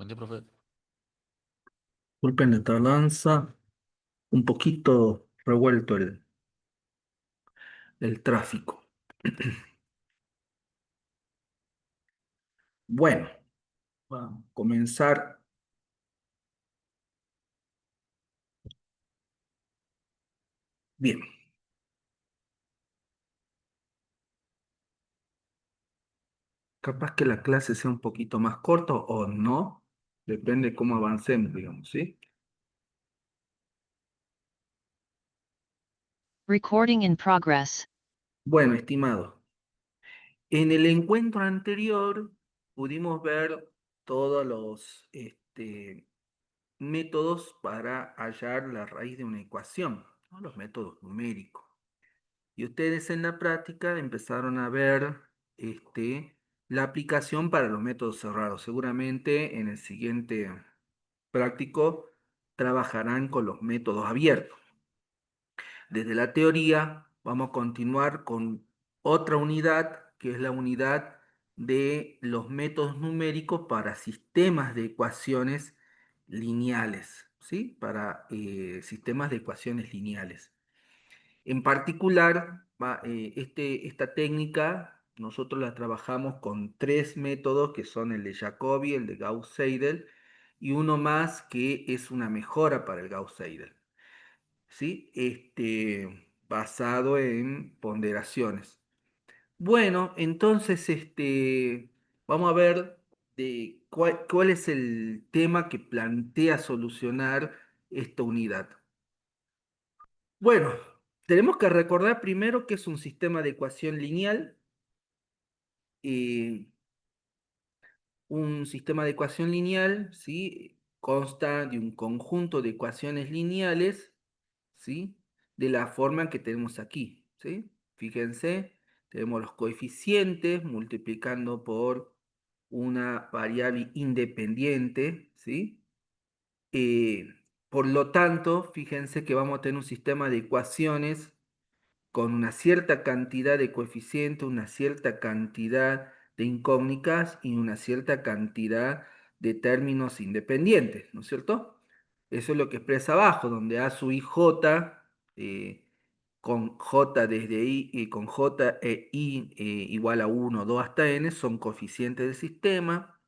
Buen día, profe. Disculpen la tardanza, un poquito revuelto el tráfico. Bueno, vamos a comenzar. Bien, capaz que la clase sea un poquito más corta o no, depende de cómo avancemos, digamos, ¿sí? Recording in progress. Bueno, estimado, en el encuentro anterior pudimos ver todos los métodos para hallar la raíz de una ecuación, ¿no? Los métodos numéricos. Y ustedes en la práctica empezaron a ver la aplicación para los métodos cerrados. Seguramente en el siguiente práctico trabajarán con los métodos abiertos. Desde la teoría vamos a continuar con otra unidad, que es la unidad de los métodos numéricos para sistemas de ecuaciones lineales, ¿sí? Para sistemas de ecuaciones lineales. En particular, esta técnica nosotros la trabajamos con tres métodos que son el de Jacobi, el de Gauss-Seidel y uno más que es una mejora para el Gauss-Seidel, ¿sí? Basado en ponderaciones. Bueno, entonces vamos a ver cuál es el tema que plantea solucionar esta unidad. Bueno, tenemos que recordar primero que es un sistema de ecuación lineal. eh, un sistema de ecuación lineal, ¿sí? Consta de un conjunto de ecuaciones lineales, ¿sí? De la forma que tenemos aquí, ¿sí? Fíjense, tenemos los coeficientes multiplicando por una variable independiente, ¿sí? Eh, por lo tanto, fíjense que vamos a tener un sistema de ecuaciones con una cierta cantidad de coeficientes, una cierta cantidad de incógnitas y una cierta cantidad de términos independientes, ¿no es cierto? Eso es lo que expresa abajo, donde A sub i j, con j desde i y con j e i igual a 1, 2 hasta n, son coeficientes del sistema.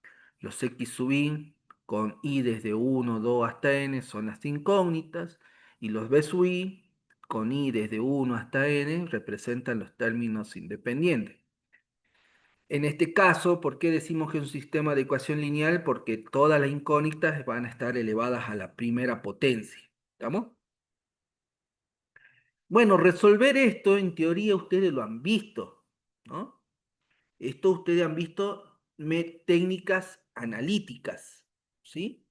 Los x sub i con i desde 1, 2 hasta n son las incógnitas. Y los b sub i con i desde 1 hasta n representan los términos independientes. En este caso, ¿por qué decimos que es un sistema de ecuación lineal? Porque todas las incógnitas van a estar elevadas a la primera potencia. ¿Estamos? Bueno, resolver esto, en teoría, ustedes lo han visto, ¿no? Esto ustedes han visto técnicas analíticas, ¿sí?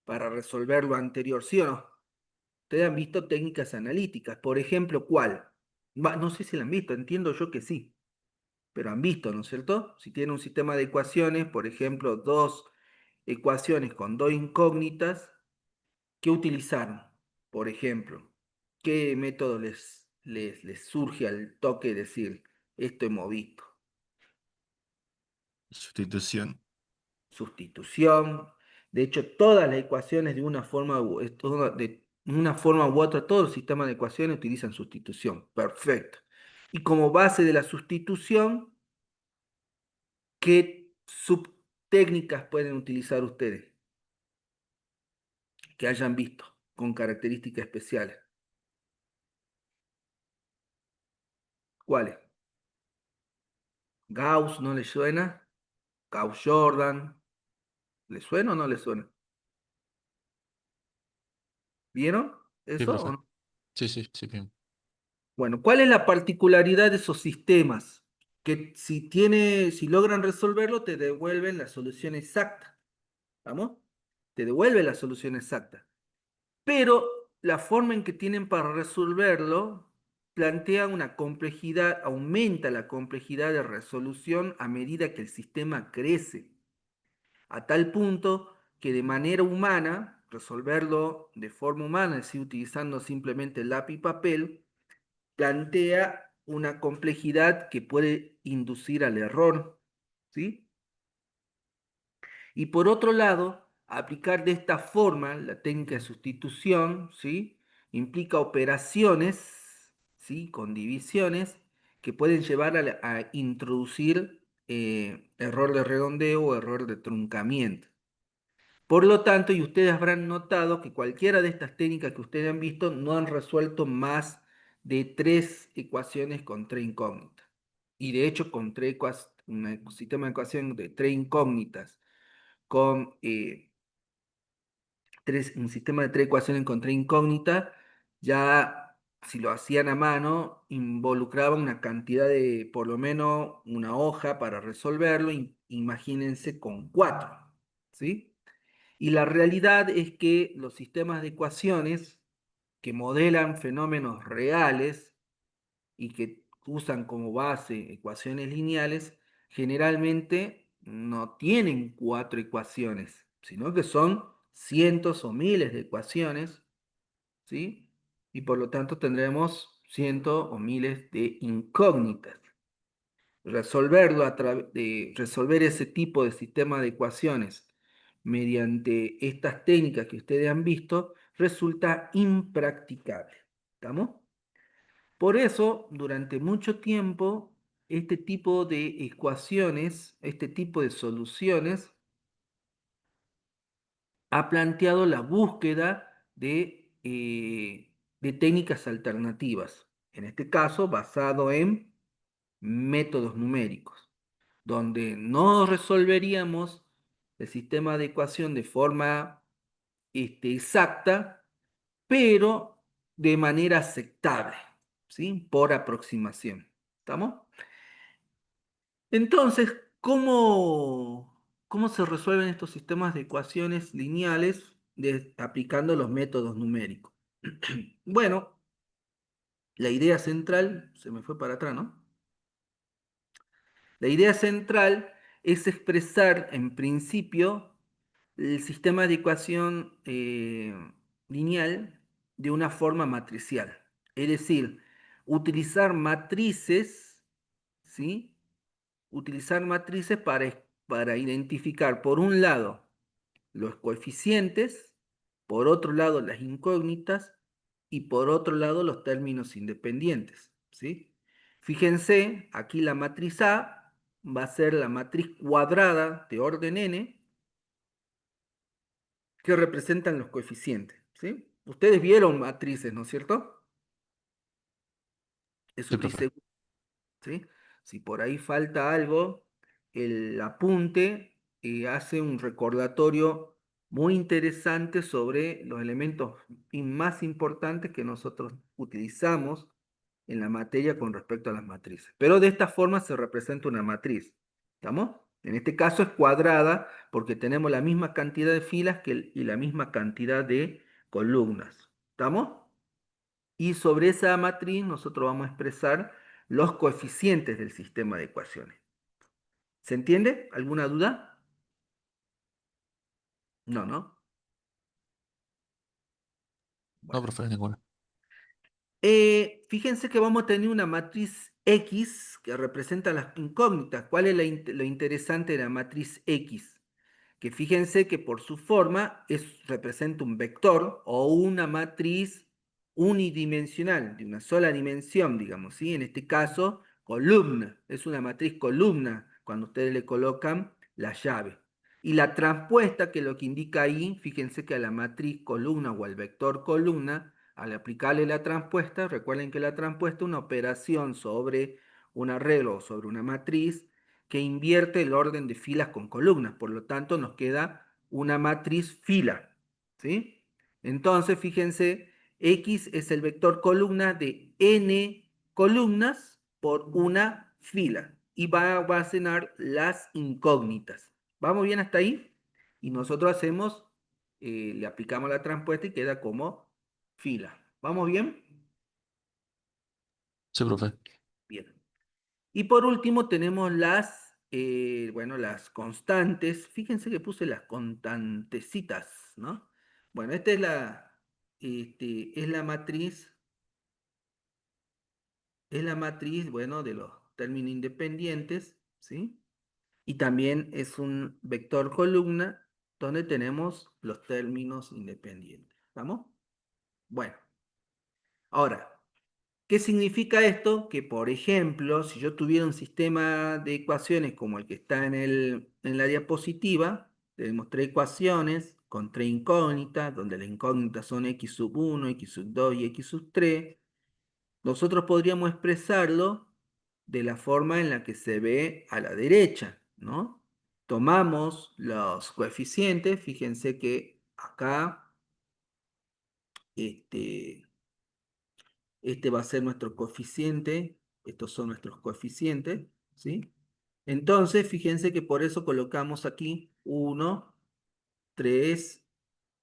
Para resolver lo anterior, ¿sí o no? Ustedes han visto técnicas analíticas. Por ejemplo, ¿cuál? No sé si la han visto, entiendo yo que sí, pero han visto, ¿no es cierto? Si tienen un sistema de ecuaciones, por ejemplo, dos ecuaciones con dos incógnitas, ¿qué utilizaron? Por ejemplo, ¿qué método les surge al toque decir, esto hemos visto? Sustitución. Sustitución. De hecho, todas las ecuaciones de una forma de una forma u otra, todos los sistemas de ecuaciones utilizan sustitución. Perfecto. Y como base de la sustitución, ¿qué subtécnicas pueden utilizar ustedes que hayan visto con características especiales? ¿Cuáles? Gauss, ¿no les suena? Gauss-Jordan, ¿les suena o no les suena? ¿Vieron Sí, eso o profe. no? Sí, sí, sí, bien. Bueno, ¿cuál es la particularidad de esos sistemas? Que si logran resolverlo, te devuelven la solución exacta. ¿Vamos? Te devuelve la solución exacta. Pero la forma en que tienen para resolverlo plantea una complejidad, aumenta la complejidad de resolución a medida que el sistema crece, a tal punto que de manera humana, resolverlo de forma humana, es decir, utilizando simplemente lápiz y papel, plantea una complejidad que puede inducir al error, ¿sí? Y por otro lado, Aplicar de esta forma la técnica de sustitución, ¿sí? Implica operaciones, ¿sí? Con divisiones que pueden llevar a introducir error de redondeo o error de truncamiento. Por lo tanto, y ustedes habrán notado que cualquiera de estas técnicas que ustedes han visto no han resuelto más de 3 ecuaciones con 3 incógnitas. Y de hecho, con un sistema de ecuación de 3 incógnitas, con un sistema de 3 ecuaciones con 3 incógnitas, ya si lo hacían a mano, involucraba una cantidad de por lo menos una hoja para resolverlo. Imagínense con 4, ¿sí? Y la realidad es que los sistemas de ecuaciones que modelan fenómenos reales y que usan como base ecuaciones lineales, generalmente no tienen 4 ecuaciones, sino que son cientos o miles de ecuaciones, ¿sí? Y por lo tanto tendremos cientos o miles de incógnitas. Resolver ese tipo de sistema de ecuaciones mediante estas técnicas que ustedes han visto resulta impracticable. ¿Estamos? Por eso, durante mucho tiempo, este tipo de ecuaciones, este tipo de soluciones, ha planteado la búsqueda de técnicas alternativas. En este caso, basado en métodos numéricos, donde no resolveríamos el sistema de ecuación de forma exacta, pero de manera aceptable, ¿sí? Por aproximación. ¿Estamos? Entonces, ¿cómo se resuelven estos sistemas de ecuaciones lineales aplicando los métodos numéricos? Bueno, la idea central, se me fue para atrás, ¿no? La idea central es expresar en principio el sistema de ecuación lineal de una forma matricial. Es decir, utilizar matrices, ¿sí? Utilizar matrices para identificar, por un lado, los coeficientes, por otro lado, las incógnitas y por otro lado, los términos independientes, ¿sí? Fíjense, aquí la matriz A va a ser la matriz cuadrada de orden n que representan los coeficientes, ¿sí? Ustedes vieron matrices, ¿no es cierto? Eso Sí, estoy profe. seguro, ¿sí? Si por ahí falta algo, el apunte hace un recordatorio muy interesante sobre los elementos más importantes que nosotros utilizamos en la materia con respecto a las matrices. Pero de esta forma se representa una matriz. ¿Estamos? En este caso es cuadrada porque tenemos la misma cantidad de filas y la misma cantidad de columnas. ¿Estamos? Y sobre esa matriz nosotros vamos a expresar los coeficientes del sistema de ecuaciones. ¿Se entiende? ¿Alguna duda? No, ¿no? No, Bueno. profe, ninguna. Fíjense que vamos a tener una matriz X que representa las incógnitas. ¿Cuál es lo interesante de la matriz X? Que fíjense que por su forma representa un vector o una matriz unidimensional, de una sola dimensión, digamos, ¿sí? En este caso, columna. Es una matriz columna cuando ustedes le colocan la llave. Y la transpuesta, que es lo que indica ahí, fíjense que a la matriz columna o al vector columna, al aplicarle la transpuesta, recuerden que la transpuesta es una operación sobre un arreglo o sobre una matriz que invierte el orden de filas con columnas. Por lo tanto, nos queda una matriz fila, ¿sí? Entonces, fíjense, X es el vector columna de n columnas por una fila y va a almacenar las incógnitas. ¿Vamos bien hasta ahí? Y nosotros le aplicamos la transpuesta y queda como fila. ¿Vamos bien? Sí, profe. Bien. Y por último tenemos bueno, las constantes. Fíjense que puse las constantecitas, ¿no? Bueno, esta es la matriz, bueno, de los términos independientes, ¿sí? Y también es un vector columna donde tenemos los términos independientes. ¿Estamos? Bueno, ahora, ¿qué significa esto? Que, por ejemplo, si yo tuviera un sistema de ecuaciones como el que está en la diapositiva, tenemos tres ecuaciones con tres incógnitas, donde las incógnitas son x sub 1, x sub 2 y x sub 3. Nosotros podríamos expresarlo de la forma en la que se ve a la derecha, ¿no? Tomamos los coeficientes, fíjense que acá este va a ser nuestro coeficiente, estos son nuestros coeficientes, ¿sí? Entonces, fíjense que por eso colocamos aquí 1, 3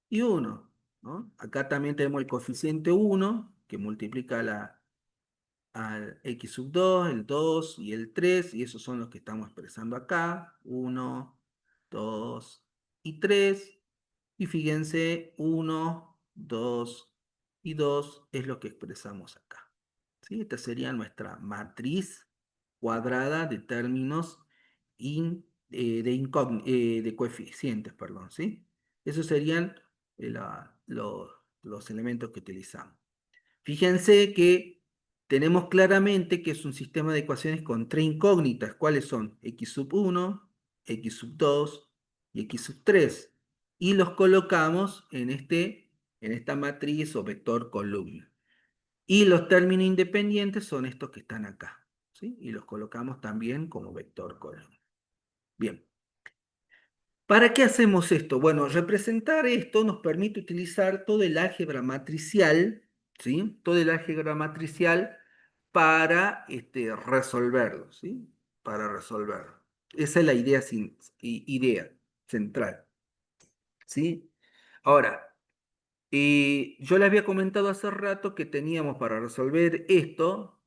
y 1, ¿no? Acá también tenemos el coeficiente 1, que multiplica al x sub 2, el 2 y el 3, y esos son los que estamos expresando acá, 1, 2 y 3, y fíjense, 1, 2 y 2 es lo que expresamos acá. ¿Sí? Esta sería nuestra matriz cuadrada de términos de coeficientes, perdón, ¿sí? Esos serían los elementos que utilizamos. Fíjense que tenemos claramente que es un sistema de ecuaciones con tres incógnitas. ¿Cuáles son? X sub 1, x sub 2 y x sub 3. Y los colocamos en esta matriz o vector columna. Y los términos independientes son estos que están acá, ¿sí? Y los colocamos también como vector columna. Bien. ¿Para qué hacemos esto? Bueno, representar esto nos permite utilizar todo el álgebra matricial, ¿sí? Todo el álgebra matricial para resolverlo, ¿sí? Para resolverlo. Esa es la idea central, ¿sí? Ahora, yo les había comentado hace rato que teníamos para resolver esto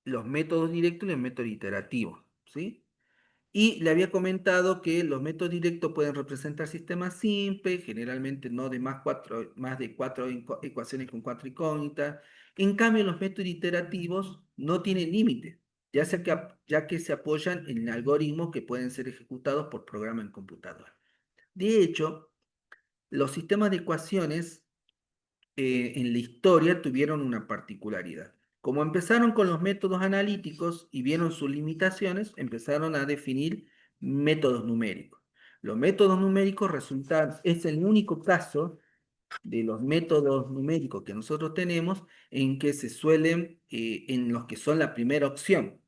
los métodos directos y los métodos iterativos, ¿sí? Y le había comentado que los métodos directos pueden representar sistemas simples, generalmente no de más de cuatro ecuaciones con cuatro incógnitas. En cambio, los métodos iterativos no tienen límite, ya que se apoyan en algoritmos que pueden ser ejecutados por programas en computadora. De hecho, los sistemas de ecuaciones en la historia tuvieron una particularidad. Como empezaron con los métodos analíticos y vieron sus limitaciones, empezaron a definir métodos numéricos. Los métodos numéricos es el único caso de los métodos numéricos que nosotros tenemos en que se suelen, en los que son la primera opción,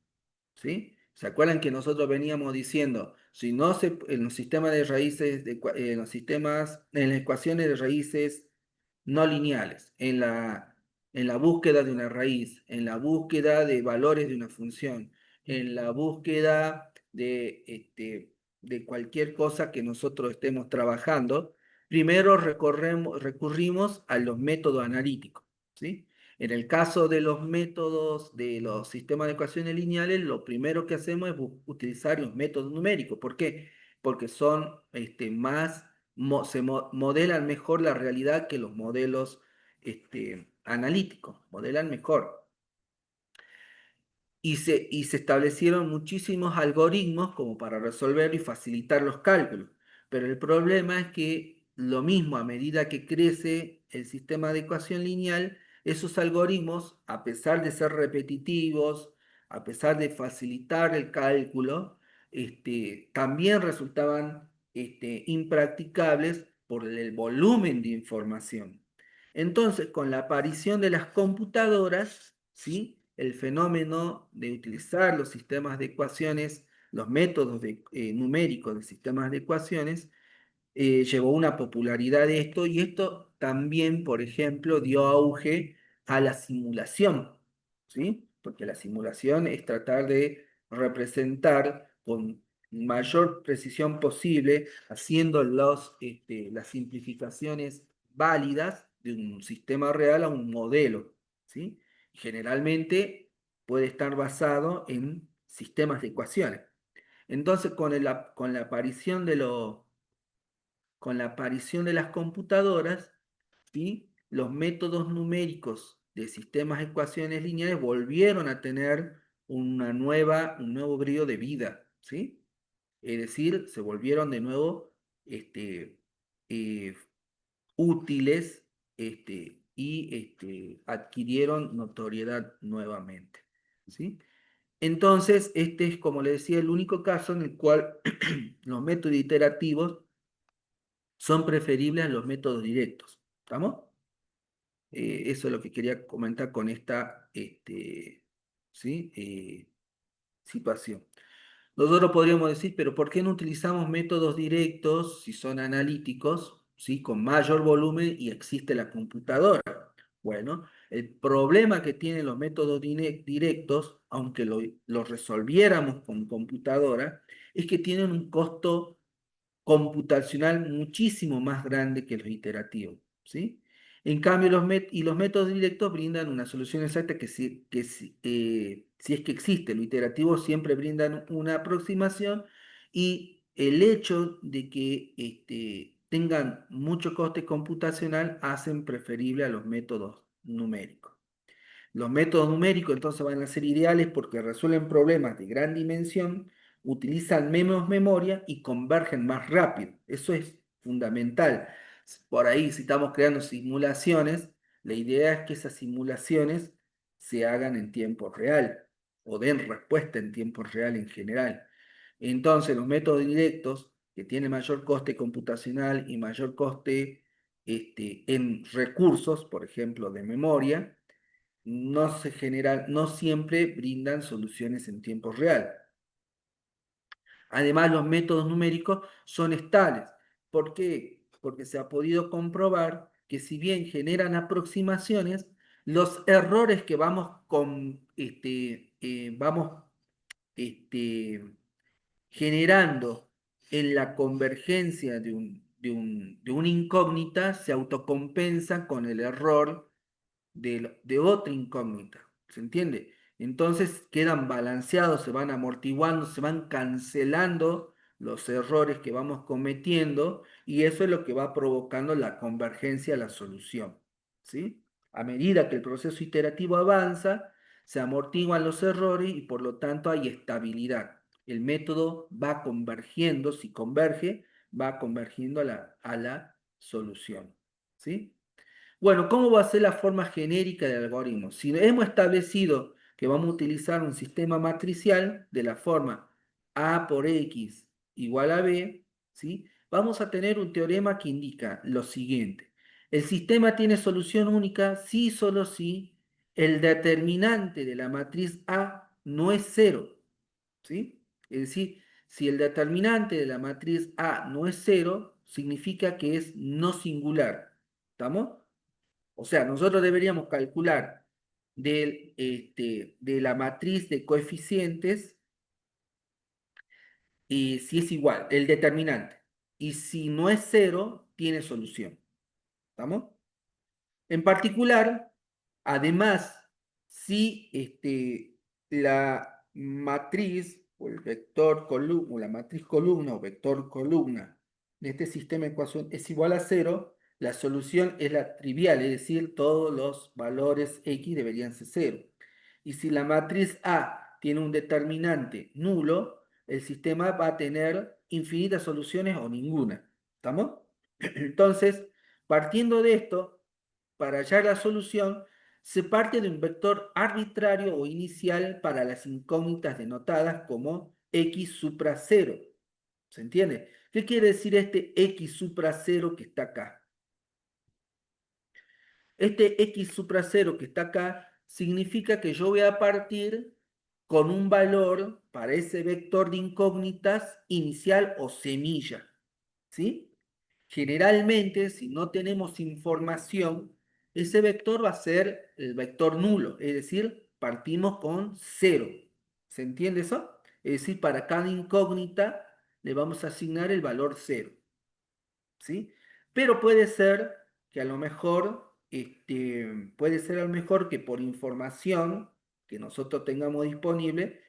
¿sí? ¿Se acuerdan que nosotros veníamos diciendo, si no se, en los sistemas de raíces, en las ecuaciones de raíces no lineales, en la búsqueda de una raíz, en la búsqueda de valores de una función, en la búsqueda de cualquier cosa que nosotros estemos trabajando, primero recurrimos a los métodos analíticos, ¿sí? En el caso de los métodos de los sistemas de ecuaciones lineales, lo primero que hacemos es utilizar los métodos numéricos. ¿Por qué? Porque son modelan mejor la realidad que los modelos analíticos, modelan mejor. Y se establecieron muchísimos algoritmos como para resolver y facilitar los cálculos. Pero el problema es que lo mismo, a medida que crece el sistema de ecuación lineal, esos algoritmos, a pesar de ser repetitivos, a pesar de facilitar el cálculo, también resultaban impracticables por el volumen de información. Entonces, con la aparición de las computadoras, ¿sí? El fenómeno de utilizar los sistemas de ecuaciones, los métodos numéricos de sistemas de ecuaciones, llevó una popularidad de esto, y esto también, por ejemplo, dio auge a la simulación, ¿sí? Porque la simulación es tratar de representar con mayor precisión posible, haciendo las simplificaciones válidas de un sistema real a un modelo, ¿sí? Generalmente puede estar basado en sistemas de ecuaciones. Entonces, con la aparición de las computadoras, ¿sí? Los métodos numéricos de sistemas de ecuaciones lineales volvieron a tener un nuevo brío de vida, ¿sí? Es decir, se volvieron de nuevo útiles y adquirieron notoriedad nuevamente, ¿sí? Entonces, este es, como le decía, el único caso en el cual los métodos iterativos son preferibles a los métodos directos. ¿Estamos? Eso es lo que quería comentar con esta ¿sí? Situación. Nosotros podríamos decir, pero ¿por qué no utilizamos métodos directos si son analíticos, ¿sí? Con mayor volumen y existe la computadora? Bueno, el problema que tienen los métodos directos, aunque lo resolviéramos con computadora, es que tienen un costo computacional muchísimo más grande que los iterativos, ¿sí? En cambio, los métodos directos brindan una solución exacta si es que existe. Los iterativos siempre brindan una aproximación y el hecho de que tengan mucho coste computacional hacen preferible a los métodos numéricos. Los métodos numéricos entonces van a ser ideales porque resuelven problemas de gran dimensión, utilizan menos memoria y convergen más rápido. Eso es fundamental. Por ahí, si estamos creando simulaciones, la idea es que esas simulaciones se hagan en tiempo real o den respuesta en tiempo real en general. Entonces, los métodos directos, que tienen mayor coste computacional y mayor coste en recursos, por ejemplo, de memoria, no siempre brindan soluciones en tiempo real. Además, los métodos numéricos son estables. ¿Por qué? Porque se ha podido comprobar que si bien generan aproximaciones, los errores que vamos generando en la convergencia de una incógnita se autocompensa con el error de otra incógnita. ¿Se entiende? Entonces quedan balanceados, se van amortiguando, se van cancelando los errores que vamos cometiendo y eso es lo que va provocando la convergencia a la solución. ¿Sí? A medida que el proceso iterativo avanza, se amortiguan los errores y por lo tanto hay estabilidad. El método va convergiendo, si converge, va convergiendo a la solución. ¿Sí? Bueno, ¿cómo va a ser la forma genérica del algoritmo? Si hemos establecido que vamos a utilizar un sistema matricial de la forma A por X igual a B, ¿sí? Vamos a tener un teorema que indica lo siguiente. El sistema tiene solución única si y solo si el determinante de la matriz A no es cero, ¿sí? Es decir, si el determinante de la matriz A no es cero, significa que es no singular. ¿Estamos? O sea, nosotros deberíamos calcular de la matriz de coeficientes y si es igual, el determinante. Y si no es cero, tiene solución. ¿Estamos? En particular, además, si la matriz o el vector columna, o la matriz columna o vector columna de este sistema de ecuación es igual a cero, la solución es la trivial, es decir, todos los valores x deberían ser cero. Y si la matriz A tiene un determinante nulo, el sistema va a tener infinitas soluciones o ninguna. ¿Estamos? Entonces, partiendo de esto, para hallar la solución, se parte de un vector arbitrario o inicial para las incógnitas denotadas como x supra 0. ¿Se entiende? ¿Qué quiere decir este x supra 0 que está acá? Este x supra 0 que está acá significa que yo voy a partir con un valor para ese vector de incógnitas inicial o semilla. ¿Sí? Generalmente, si no tenemos información, ese vector va a ser el vector nulo, es decir, partimos con 0. ¿Se entiende eso? Es decir, para cada incógnita le vamos a asignar el valor 0. ¿Sí? Pero puede ser que a lo mejor, que por información que nosotros tengamos disponible,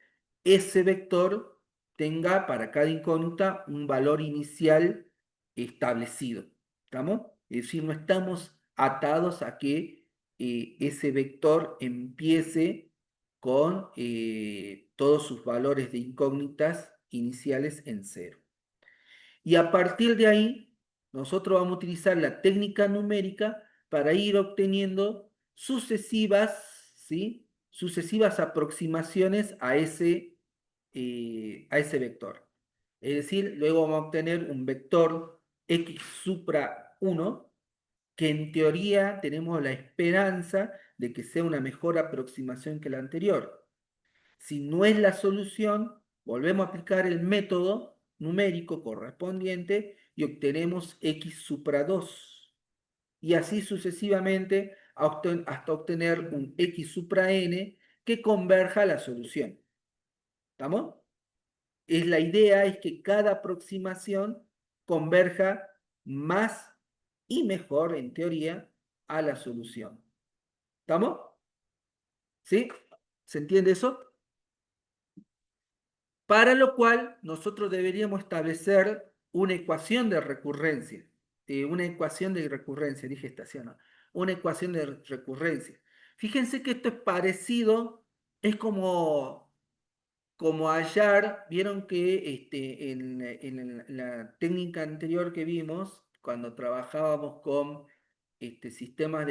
ese vector tenga para cada incógnita un valor inicial establecido. ¿Estamos? Es decir, no estamos atados a que ese vector empiece con todos sus valores de incógnitas iniciales en 0. Y a partir de ahí, nosotros vamos a utilizar la técnica numérica para ir obteniendo sucesivas, ¿sí? Sucesivas aproximaciones a ese vector. Es decir, luego vamos a obtener un vector x supra 1, que en teoría tenemos la esperanza de que sea una mejor aproximación que la anterior. Si no es la solución, volvemos a aplicar el método numérico correspondiente y obtenemos x supra 2. Y así sucesivamente hasta obtener un x supra n que converja a la solución. ¿Estamos? La idea es que cada aproximación converja más y mejor, en teoría, a la solución. ¿Estamos? ¿Sí? ¿Se entiende eso? Para lo cual nosotros deberíamos establecer una ecuación de recurrencia. Dije estación, no, una ecuación de recurrencia. Fíjense que esto es parecido, es como hallar, vieron que en la técnica anterior que vimos, cuando trabajábamos con sistemas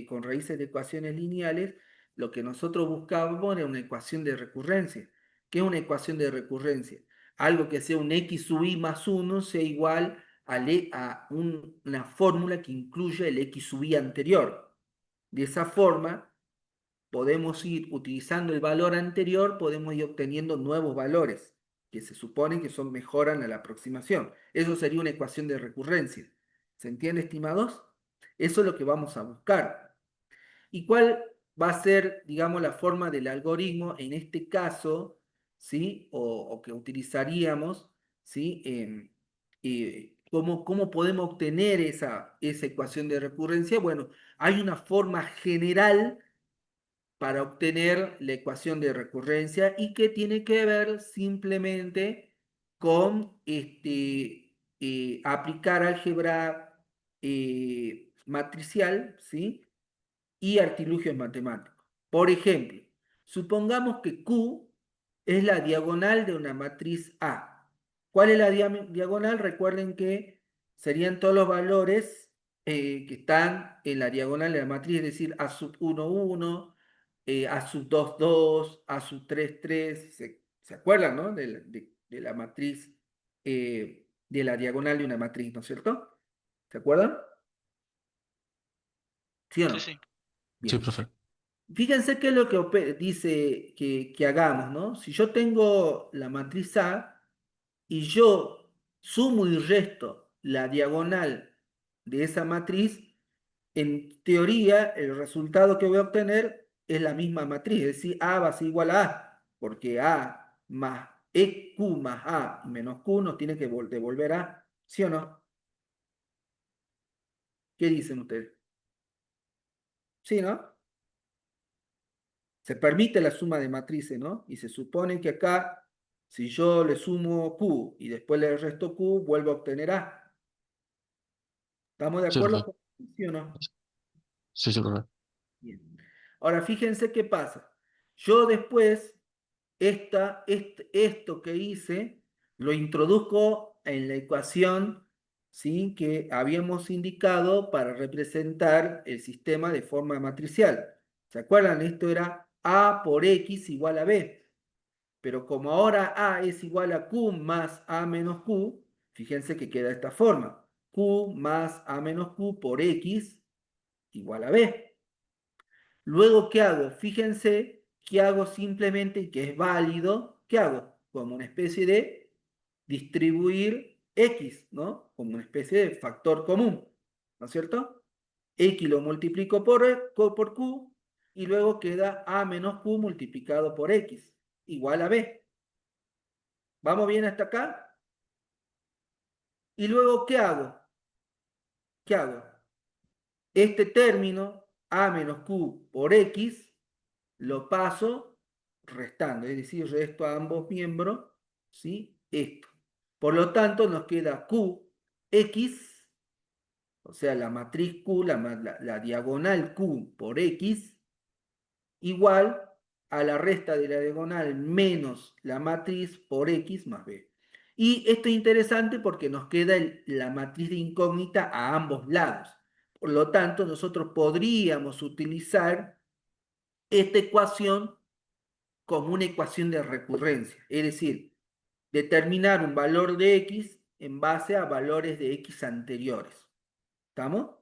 con raíces de ecuaciones lineales, lo que nosotros buscábamos era una ecuación de recurrencia. ¿Qué es una ecuación de recurrencia? Algo que sea un x sub i más 1 sea igual a una fórmula que incluya el x sub i anterior. De esa forma, podemos ir utilizando el valor anterior, podemos ir obteniendo nuevos valores que se supone que mejoran a la aproximación. Eso sería una ecuación de recurrencia. ¿Se entiende, estimados? Eso es lo que vamos a buscar. ¿Y cuál va a ser, digamos, la forma del algoritmo en este caso, ¿sí? O que utilizaríamos, ¿sí? ¿Cómo podemos obtener esa ecuación de recurrencia? Bueno, hay una forma general para obtener la ecuación de recurrencia y que tiene que ver simplemente con aplicar álgebra matricial, ¿sí? Y artilugios matemáticos. Por ejemplo, supongamos que Q es la diagonal de una matriz A. ¿Cuál es la diagonal? Recuerden que serían todos los valores que están en la diagonal de la matriz, es decir, A sub 1, 1, A sub 2, 2, A sub 3, 3. ¿Se acuerdan, no? De la matriz, de la diagonal de una matriz, ¿no es cierto? ¿Se acuerdan? ¿Sí o Sí, no? sí. Sí, Bien. profe. Fíjense qué es lo que dice que hagamos, ¿no? Si yo tengo la matriz A y yo sumo y resto la diagonal de esa matriz, en teoría el resultado que voy a obtener es la misma matriz, es decir, A va a ser igual a A, porque A más EQ más A menos Q nos tiene que devolver A, ¿sí o no? ¿Qué dicen ustedes? ¿Sí, no? Se permite la suma de matrices, ¿no? Y se supone que acá, si yo le sumo Q y después le resto Q, vuelvo a obtener A. ¿Estamos de Sí, acuerdo profe. con eso, sí o no? Sí, sí, profe. Bien. Ahora, fíjense qué pasa. Yo después, esto que hice, lo introduzco en la ecuación, ¿sí? Que habíamos indicado para representar el sistema de forma matricial. ¿Se acuerdan? Esto era A por X igual a B. Pero como ahora A es igual a Q más A menos Q, fíjense que queda de esta forma. Q más A menos Q por X igual a B. Luego, ¿qué hago? Fíjense que hago simplemente, que es válido, ¿qué hago? Como una especie de distribuir X, ¿no? Como una especie de factor común, ¿no es cierto? X lo multiplico por Q y luego queda A menos Q multiplicado por X, igual a B. ¿Vamos bien hasta acá? Y luego, ¿qué hago? ¿Qué hago? Este término, A menos Q por X, lo paso restando, es decir, resto a ambos miembros, ¿sí? Esto. Por lo tanto, nos queda QX, o sea, la matriz Q, la diagonal Q por X, igual a la resta de la diagonal menos la matriz por X más B. Y esto es interesante porque nos queda la matriz de incógnita a ambos lados. Por lo tanto, nosotros podríamos utilizar esta ecuación como una ecuación de recurrencia. Es decir, determinar un valor de x en base a valores de x anteriores. ¿Estamos?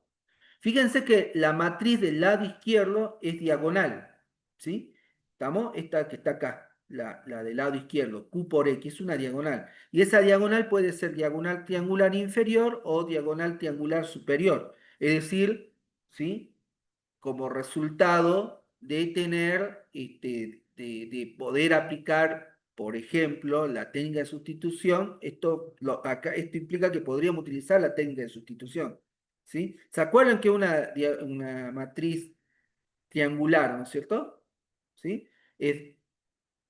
Fíjense que la matriz del lado izquierdo es diagonal, ¿sí? ¿Estamos? Esta que está acá, la del lado izquierdo, Q por X, es una diagonal. Y esa diagonal puede ser diagonal triangular inferior o diagonal triangular superior. Es decir, ¿sí? Como resultado de tener, de poder aplicar, por ejemplo, la técnica de sustitución, esto implica que podríamos utilizar la técnica de sustitución, ¿sí? ¿Se acuerdan que una matriz triangular, ¿no es cierto? ¿Sí? Es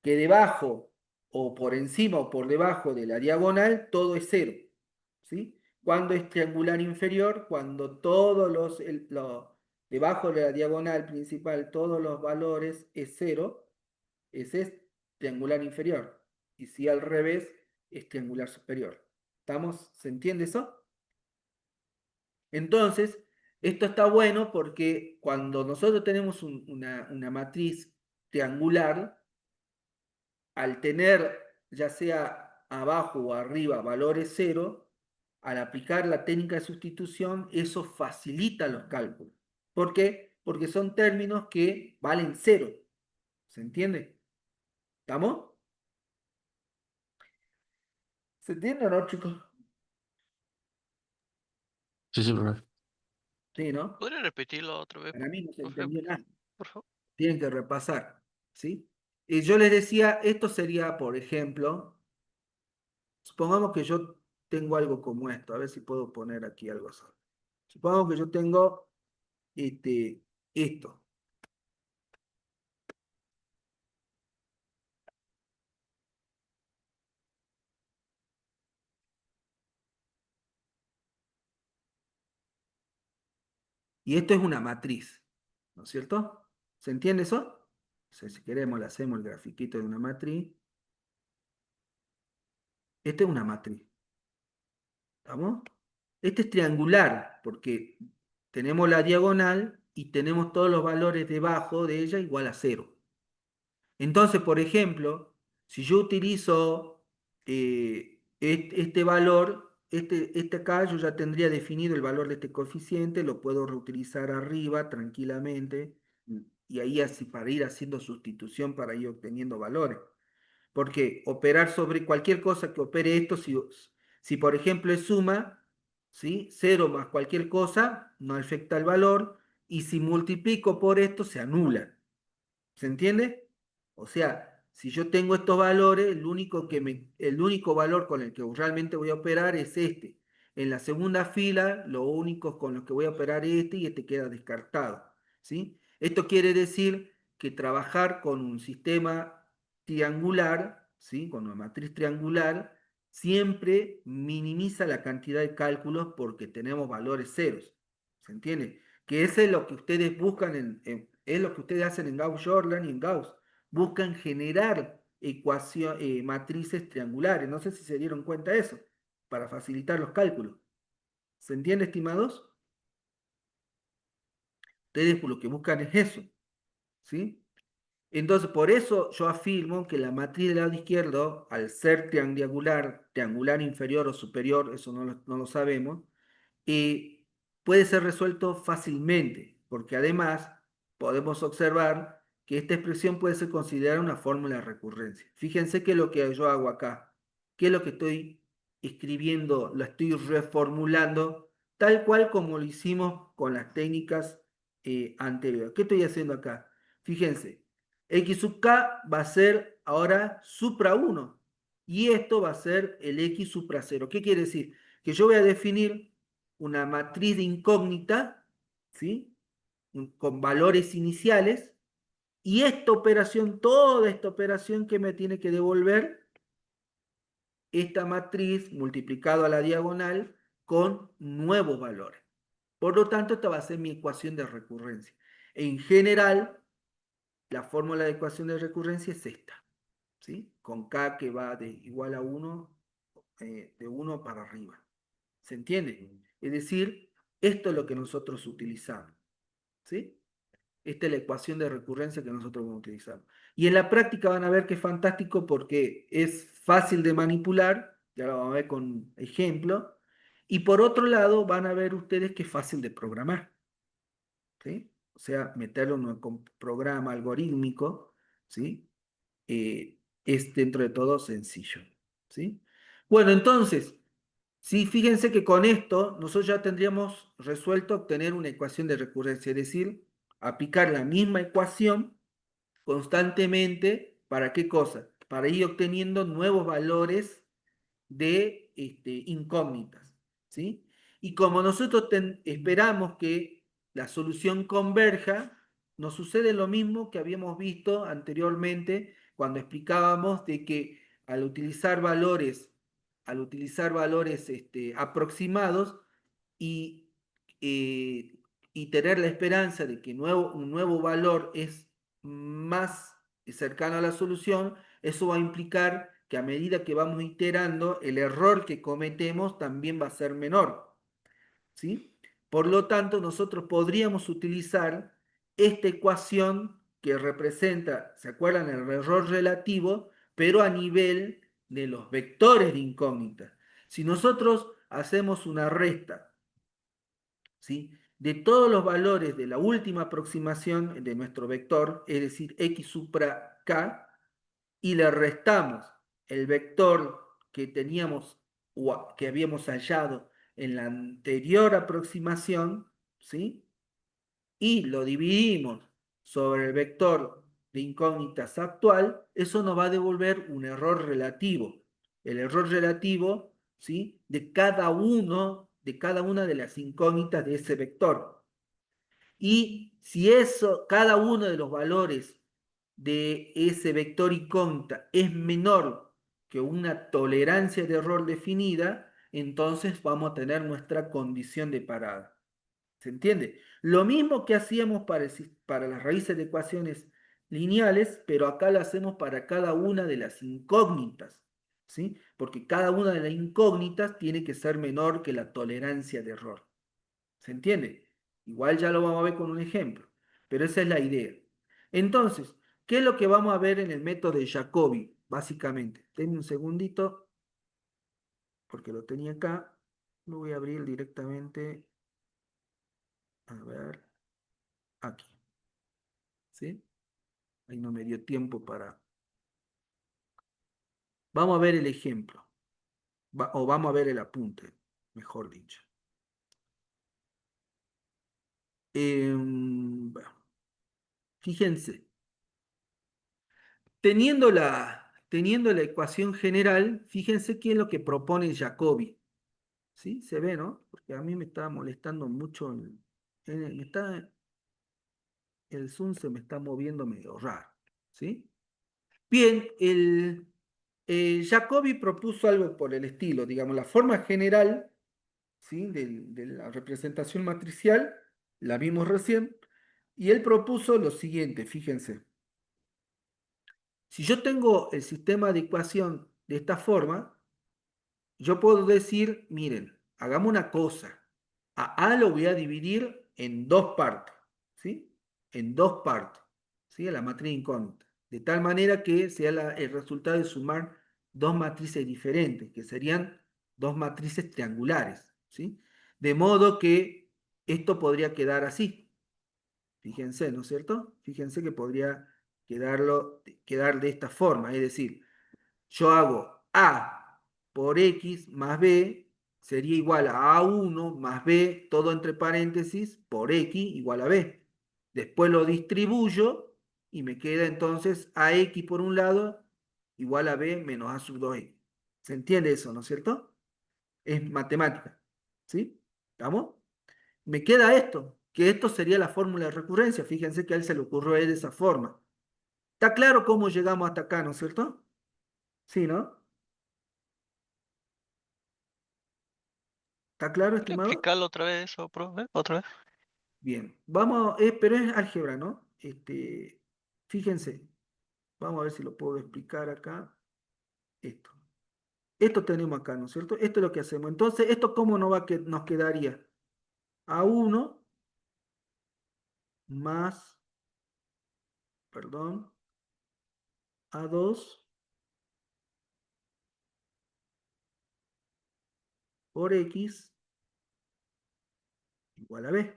que debajo o por encima o por debajo de la diagonal todo es cero, ¿sí? Cuando es triangular inferior, cuando todos debajo de la diagonal principal todos los valores es cero, ese es triangular inferior. Y si al revés, es triangular superior. ¿Estamos? ¿Se entiende eso? Entonces, esto está bueno porque cuando nosotros tenemos una matriz triangular, al tener ya sea abajo o arriba valores cero, al aplicar la técnica de sustitución, eso facilita los cálculos. ¿Por qué? Porque son términos que valen cero. ¿Se entiende? ¿Estamos? ¿Se entiende o no, chicos? Sí, sí, profe. Sí, ¿no? ¿Podría repetirlo otra vez, Para mí no se por favor? entendió nada. Por favor. Tienen que repasar. ¿Sí? Y yo les decía, esto sería, por ejemplo, supongamos que yo tengo algo como esto. A ver si puedo poner aquí algo así. Supongamos que yo tengo esto. Y esto es una matriz, ¿no es cierto? ¿Se entiende eso? O sea, si queremos, le hacemos el grafiquito de una matriz. Esta es una matriz. ¿Estamos? Este es triangular, porque tenemos la diagonal y tenemos todos los valores debajo de ella igual a cero. Entonces, por ejemplo, si yo utilizo este valor, este acá, yo ya tendría definido el valor de este coeficiente, lo puedo reutilizar arriba tranquilamente, y ahí así para ir haciendo sustitución para ir obteniendo valores. Porque operar sobre cualquier cosa que opere esto, si por ejemplo es suma, ¿sí? 0 más cualquier cosa, no afecta el valor, y si multiplico por esto, se anula. ¿Se entiende? O sea, si yo tengo estos valores, el único valor con el que realmente voy a operar es este. En la segunda fila, lo único con los que voy a operar es este y este queda descartado. ¿Sí? Esto quiere decir que trabajar con un sistema triangular, ¿sí? Con una matriz triangular, siempre minimiza la cantidad de cálculos porque tenemos valores ceros. ¿Se entiende? Que eso es lo que ustedes buscan es lo que ustedes hacen en Gauss-Jordan y en Gauss. Buscan generar matrices triangulares. No sé si se dieron cuenta de eso, para facilitar los cálculos. ¿Se entiende, estimados? Ustedes por lo que buscan es eso, ¿sí? Entonces, por eso yo afirmo que la matriz del lado izquierdo, al ser triangular inferior o superior, eso no lo sabemos, puede ser resuelto fácilmente, porque además podemos observar que esta expresión puede ser considerada una fórmula de recurrencia. Fíjense que lo que yo hago acá, que es lo que estoy escribiendo, lo estoy reformulando, tal cual como lo hicimos con las técnicas anteriores. ¿Qué estoy haciendo acá? Fíjense, x sub k va a ser ahora supra 1 y esto va a ser el x supra 0. ¿Qué quiere decir? Que yo voy a definir una matriz de incógnita, ¿sí? Con valores iniciales, y esta operación, toda esta operación que me tiene que devolver esta matriz multiplicado a la diagonal con nuevos valores. Por lo tanto, esta va a ser mi ecuación de recurrencia. En general, la fórmula de ecuación de recurrencia es esta, ¿sí? Con k que va de igual a 1 de 1 para arriba. ¿Se entiende? Es decir, esto es lo que nosotros utilizamos. ¿Sí? Esta es la ecuación de recurrencia que nosotros vamos a utilizar. Y en la práctica van a ver que es fantástico porque es fácil de manipular, ya lo vamos a ver con ejemplo, y por otro lado van a ver ustedes que es fácil de programar, ¿sí? O sea, meterlo en un programa algorítmico, ¿sí? Es dentro de todo sencillo, ¿sí? Bueno, entonces, sí, fíjense que con esto nosotros ya tendríamos resuelto obtener una ecuación de recurrencia, es decir, aplicar la misma ecuación constantemente. ¿Para qué cosa? Para ir obteniendo nuevos valores de incógnitas, ¿sí? Y como nosotros esperamos que la solución converja, nos sucede lo mismo que habíamos visto anteriormente cuando explicábamos de que al utilizar valores aproximados y, eh, y tener la esperanza de que un nuevo valor es más cercano a la solución, eso va a implicar que a medida que vamos iterando, el error que cometemos también va a ser menor, ¿sí? Por lo tanto, nosotros podríamos utilizar esta ecuación que representa, ¿se acuerdan? El error relativo, pero a nivel de los vectores de incógnita. Si nosotros hacemos una resta, ¿sí?, de todos los valores de la última aproximación de nuestro vector, es decir, x supra k, y le restamos el vector que teníamos o que habíamos hallado en la anterior aproximación, ¿sí? Y lo dividimos sobre el vector de incógnitas actual, eso nos va a devolver un error relativo. El error relativo, ¿sí?, de cada una de las incógnitas de ese vector. Y si cada uno de los valores de ese vector incógnita es menor que una tolerancia de error definida, entonces vamos a tener nuestra condición de parada. ¿Se entiende? Lo mismo que hacíamos para las raíces de ecuaciones lineales, pero acá lo hacemos para cada una de las incógnitas, ¿sí? Porque cada una de las incógnitas tiene que ser menor que la tolerancia de error. ¿Se entiende? Igual ya lo vamos a ver con un ejemplo, pero esa es la idea. Entonces, ¿qué es lo que vamos a ver en el método de Jacobi? Básicamente, denme un segundito, porque lo tenía acá. Lo voy a abrir directamente. A ver, aquí. ¿Sí? Ahí no me dio tiempo para... Vamos a ver el ejemplo, o vamos a ver el apunte, mejor dicho. Bueno, fíjense, teniendo la ecuación general, fíjense qué es lo que propone Jacobi. ¿Sí? Se ve, ¿no? Porque a mí me está molestando mucho, el Zoom se me está moviendo medio raro. ¿Sí? Bien, Jacobi propuso algo por el estilo, digamos, la forma general, ¿sí?, de la representación matricial, la vimos recién, y él propuso lo siguiente, fíjense. Si yo tengo el sistema de ecuación de esta forma, yo puedo decir, miren, hagamos una cosa. A lo voy a dividir en dos partes, ¿sí? En dos partes, ¿sí? A la matriz incógnita. De tal manera que sea el resultado de sumar dos matrices diferentes, que serían dos matrices triangulares, ¿sí? De modo que esto podría quedar así. Fíjense, ¿no es cierto? Fíjense que podría quedar de esta forma, es decir, yo hago A por X más B sería igual a A1 más B, todo entre paréntesis, por X igual a B. Después lo distribuyo y me queda entonces AX por un lado igual a B menos A sub 2X. ¿Se entiende eso, no es cierto? Es matemática. ¿Sí? ¿Estamos? Me queda esto, que esto sería la fórmula de recurrencia. Fíjense que a él se le ocurrió de esa forma. ¿Está claro cómo llegamos hasta acá, no es cierto? Sí, ¿no? ¿Está claro, ¿Podría estimado? explicarlo otra vez eso, profe? ¿Otra vez? Bien, vamos, pero es álgebra, ¿no? Fíjense, vamos a ver si lo puedo explicar acá. Esto. Esto tenemos acá, ¿no es cierto? Esto es lo que hacemos. Entonces, ¿esto cómo nos quedaría? A1 más, perdón, A2 por X igual a B.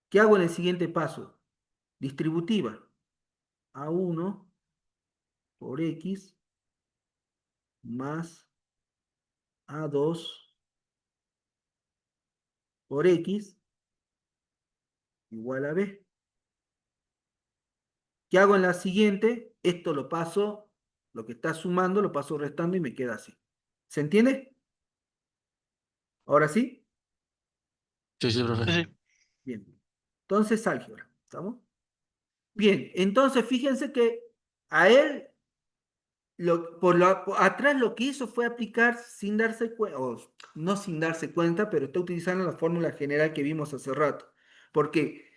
¿Qué hago en el siguiente paso? Distributiva. A1 por X más A2 por X igual a B. ¿Qué hago en la siguiente? Esto lo paso, lo que está sumando, lo paso restando y me queda así. ¿Se entiende? ¿Ahora sí? Sí, sí, Sí, sí. profe. Bien. Entonces, álgebra. ¿Estamos? Bien, entonces fíjense que a él, atrás lo que hizo fue aplicar sin darse cuenta, o no sin darse cuenta, pero está utilizando la fórmula general que vimos hace rato. Porque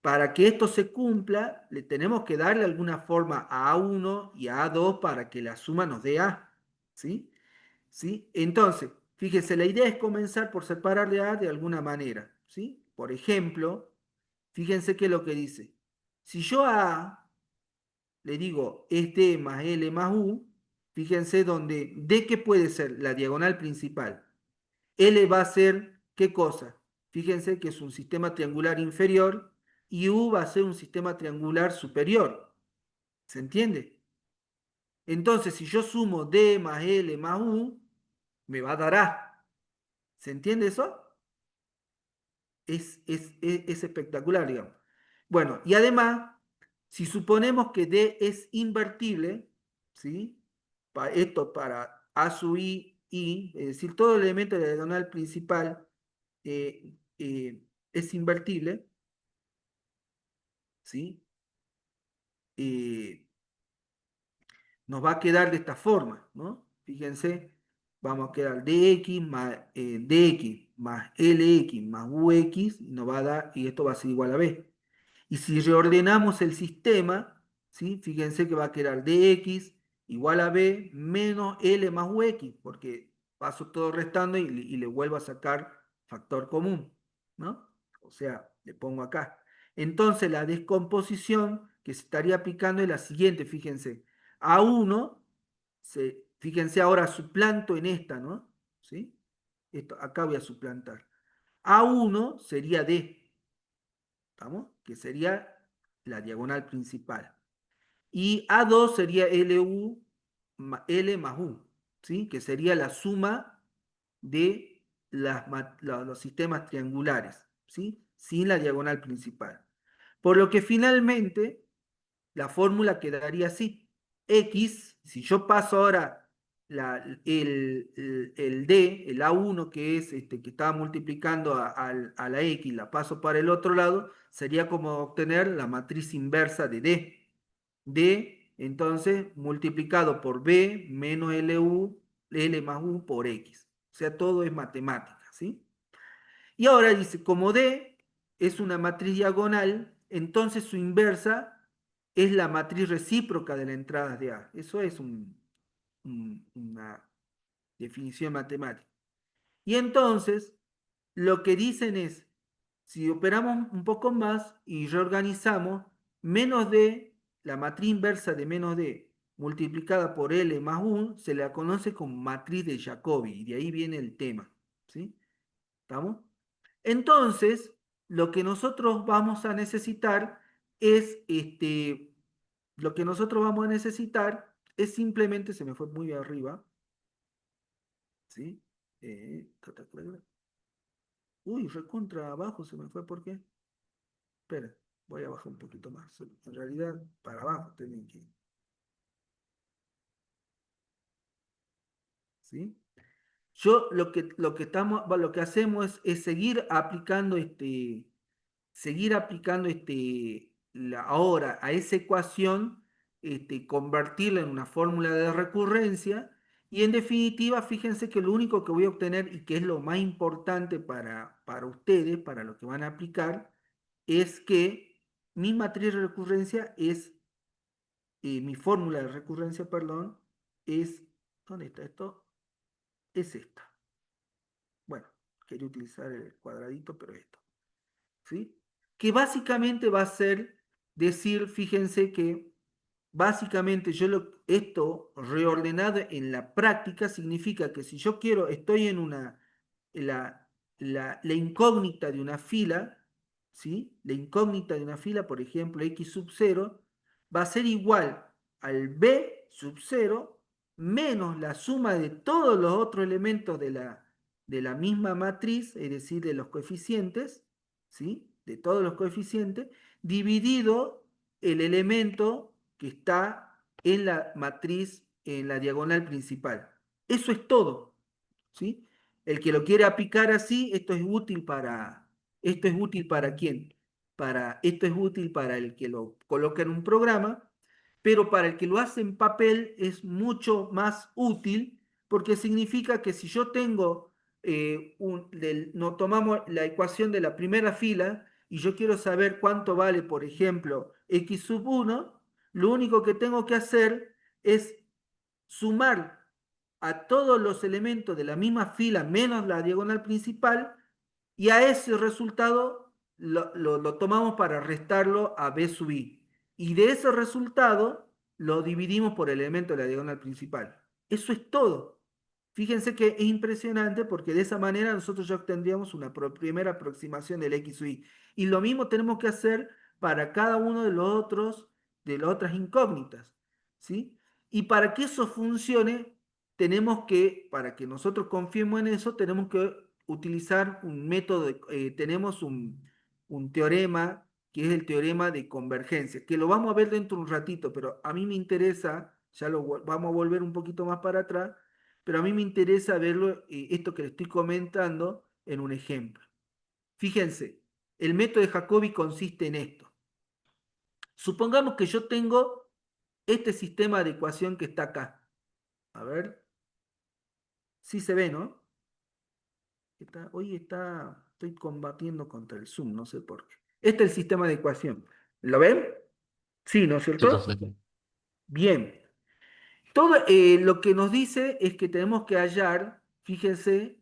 para que esto se cumpla, le tenemos que darle alguna forma a A1 y a A2 para que la suma nos dé A. ¿Sí? ¿Sí? Entonces, fíjense, la idea es comenzar por separarle A de alguna manera. ¿Sí? Por ejemplo, fíjense que lo que dice. Si yo a A le digo es D más L más U, fíjense donde D, ¿qué puede ser? La diagonal principal. L va a ser, ¿qué cosa? Fíjense que es un sistema triangular inferior y U va a ser un sistema triangular superior. ¿Se entiende? Entonces, si yo sumo D más L más U, me va a dar A. ¿Se entiende eso? Es espectacular, digamos. Bueno, y además, si suponemos que D es invertible, ¿sí? Esto para A sub I, es decir, todo el elemento de la diagonal principal es invertible, ¿sí? Eh, nos va a quedar de esta forma, ¿no? Fíjense, vamos a quedar dx más lx más ux, y nos va a dar, y esto va a ser igual a b. Y si reordenamos el sistema, ¿sí? Fíjense que va a quedar dx igual a b menos l más ux, porque paso todo restando y le vuelvo a sacar factor común, ¿no? O sea, le pongo acá. Entonces la descomposición que se estaría aplicando es la siguiente, fíjense. A1, fíjense ahora, suplanto en esta, ¿no? ¿Sí? Esto, acá voy a suplantar. A1 sería D, ¿estamos? Que sería la diagonal principal. Y A2 sería LU, L más U, ¿sí? Que sería la suma de los sistemas triangulares, ¿sí? Sin la diagonal principal. Por lo que finalmente la fórmula quedaría así. X, si yo paso ahora el D, el A1, que es que estaba multiplicando a la X, la paso para el otro lado, sería como obtener la matriz inversa de D. D, entonces, multiplicado por B menos LU, L más U por X. O sea, todo es matemática, ¿sí? Y ahora dice, como D es una matriz diagonal, entonces su inversa es la matriz recíproca de la entrada de A. Eso es una definición matemática. Y entonces, lo que dicen es, si operamos un poco más y reorganizamos, menos D, la matriz inversa de menos D, multiplicada por L más 1, se la conoce como matriz de Jacobi, y de ahí viene el tema. ¿Sí? ¿Estamos? Entonces, lo que nosotros vamos a necesitar es lo que nosotros vamos a necesitar es simplemente, se me fue muy arriba, ¿sí? Uy, recontra abajo se me fue, ¿por qué? Espera, voy a bajar un poquito más. En realidad, para abajo tenía que ir, ¿sí? Yo lo que hacemos es seguir aplicando ahora a esa ecuación, convertirla en una fórmula de recurrencia, y en definitiva, fíjense que lo único que voy a obtener y que es lo más importante para ustedes, para lo que van a aplicar, es que mi matriz de recurrencia es, mi fórmula de recurrencia, perdón, es ¿Dónde está esto? Es esta. Bueno, quería utilizar el cuadradito, pero esto. ¿Sí? Que básicamente va a ser decir, fíjense que básicamente esto reordenado en la práctica significa que si yo quiero, estoy en la incógnita de una fila, ¿sí? La incógnita de una fila, por ejemplo, x sub 0, va a ser igual al b sub 0 menos la suma de todos los otros elementos de la misma matriz, es decir, de los coeficientes, ¿sí? De todos los coeficientes, dividido el elemento que está en la matriz, en la diagonal principal. Eso es todo, ¿sí? El que lo quiere aplicar así, ¿esto es útil para quién? Esto es útil para el que lo coloca en un programa, pero para el que lo hace en papel es mucho más útil porque significa que si yo tengo, no tomamos la ecuación de la primera fila y yo quiero saber cuánto vale, por ejemplo, x sub 1, lo único que tengo que hacer es sumar a todos los elementos de la misma fila menos la diagonal principal y a ese resultado lo tomamos para restarlo a b sub i. Y de ese resultado lo dividimos por el elemento de la diagonal principal. Eso es todo. Fíjense que es impresionante porque de esa manera nosotros ya obtendríamos una primera aproximación del x sub i. Y lo mismo tenemos que hacer para cada uno de las otras incógnitas. ¿Sí? Y para que eso funcione, para que nosotros confiemos en eso, tenemos que utilizar un método, tenemos un teorema que es el teorema de convergencia, que lo vamos a ver dentro de un ratito, pero a mí me interesa, vamos a volver un poquito más para atrás, pero a mí me interesa verlo, esto que le estoy comentando, en un ejemplo. Fíjense, el método de Jacobi consiste en esto. Supongamos que yo tengo este sistema de ecuación que está acá. A ver, sí se ve, ¿no? Estoy combatiendo contra el Zoom, no sé por qué. Este es el sistema de ecuación. ¿Lo ven? Sí, ¿no es Sí, profe. cierto? Bien. Todo lo que nos dice es que tenemos que hallar, fíjense,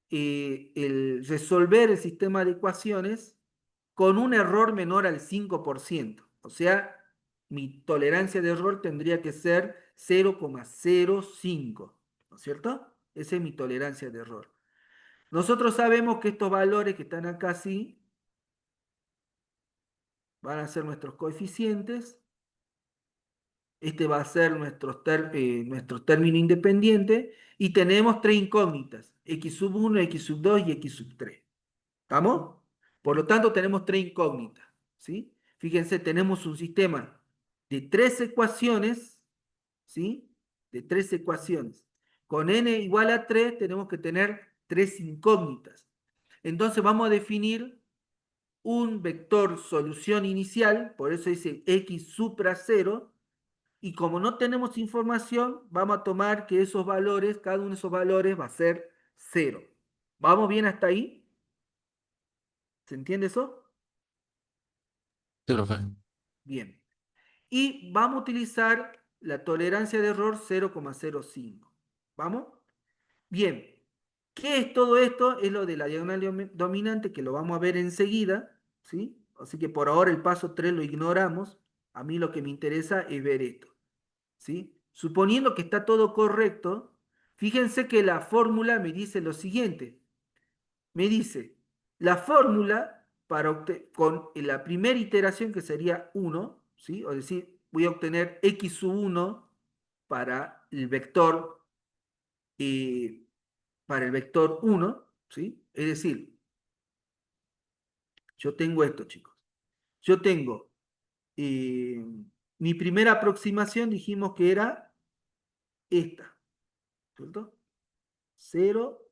resolver el sistema de ecuaciones con un error menor al 5%. O sea, mi tolerancia de error tendría que ser 0,05. ¿No es cierto? Esa es mi tolerancia de error. Nosotros sabemos que estos valores que están acá así van a ser nuestros coeficientes. Este va a ser nuestro término independiente. Y tenemos tres incógnitas: x sub 1, x sub 2 y x sub 3. ¿Estamos? Por lo tanto, tenemos tres incógnitas. ¿Sí? Fíjense, tenemos un sistema de tres ecuaciones. ¿Sí? De tres ecuaciones. Con n igual a 3 tenemos que tener tres incógnitas. Entonces vamos a definir un vector solución inicial, por eso dice x supra 0, y como no tenemos información, vamos a tomar que esos valores, cada uno de esos valores va a ser 0. ¿Vamos bien hasta ahí? ¿Se entiende eso? Sí, profe. Bien. Y vamos a utilizar la tolerancia de error 0,05. ¿Vamos? Bien. ¿Qué es todo esto? Es lo de la diagonal dominante, que lo vamos a ver enseguida, ¿sí? Así que por ahora el paso 3 lo ignoramos. A mí lo que me interesa es ver esto, ¿sí? Suponiendo que está todo correcto, fíjense que la fórmula me dice lo siguiente. Me dice, la fórmula con la primera iteración, que sería 1, ¿sí? Es decir, voy a obtener x sub 1 para el vector eh, para el vector 1, ¿sí? Es decir, yo tengo esto, chicos. Yo tengo eh, mi primera aproximación, dijimos que era esta, ¿cierto? 0,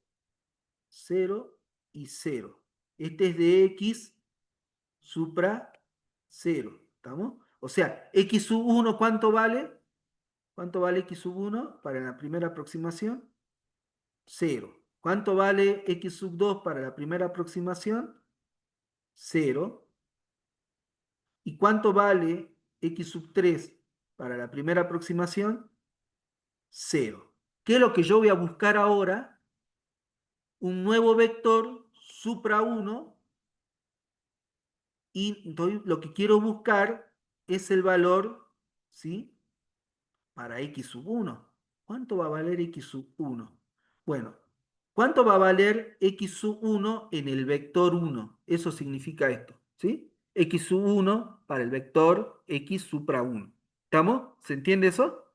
0 y 0. Este es de x supra 0, ¿estamos? O sea, x sub 1, ¿cuánto vale? ¿Cuánto vale x sub 1 para la primera aproximación? 0. ¿Cuánto vale x sub 2 para la primera aproximación? 0. ¿Y cuánto vale x sub 3 para la primera aproximación? 0. ¿Qué es lo que yo voy a buscar ahora? Un nuevo vector supra 1 y lo que quiero buscar es el valor, ¿sí? Para x sub 1. ¿Cuánto va a valer x sub 1? Bueno, ¿cuánto va a valer x sub 1 en el vector 1? Eso significa esto, ¿sí? X sub 1 para el vector x supra 1. ¿Estamos? ¿Se entiende eso?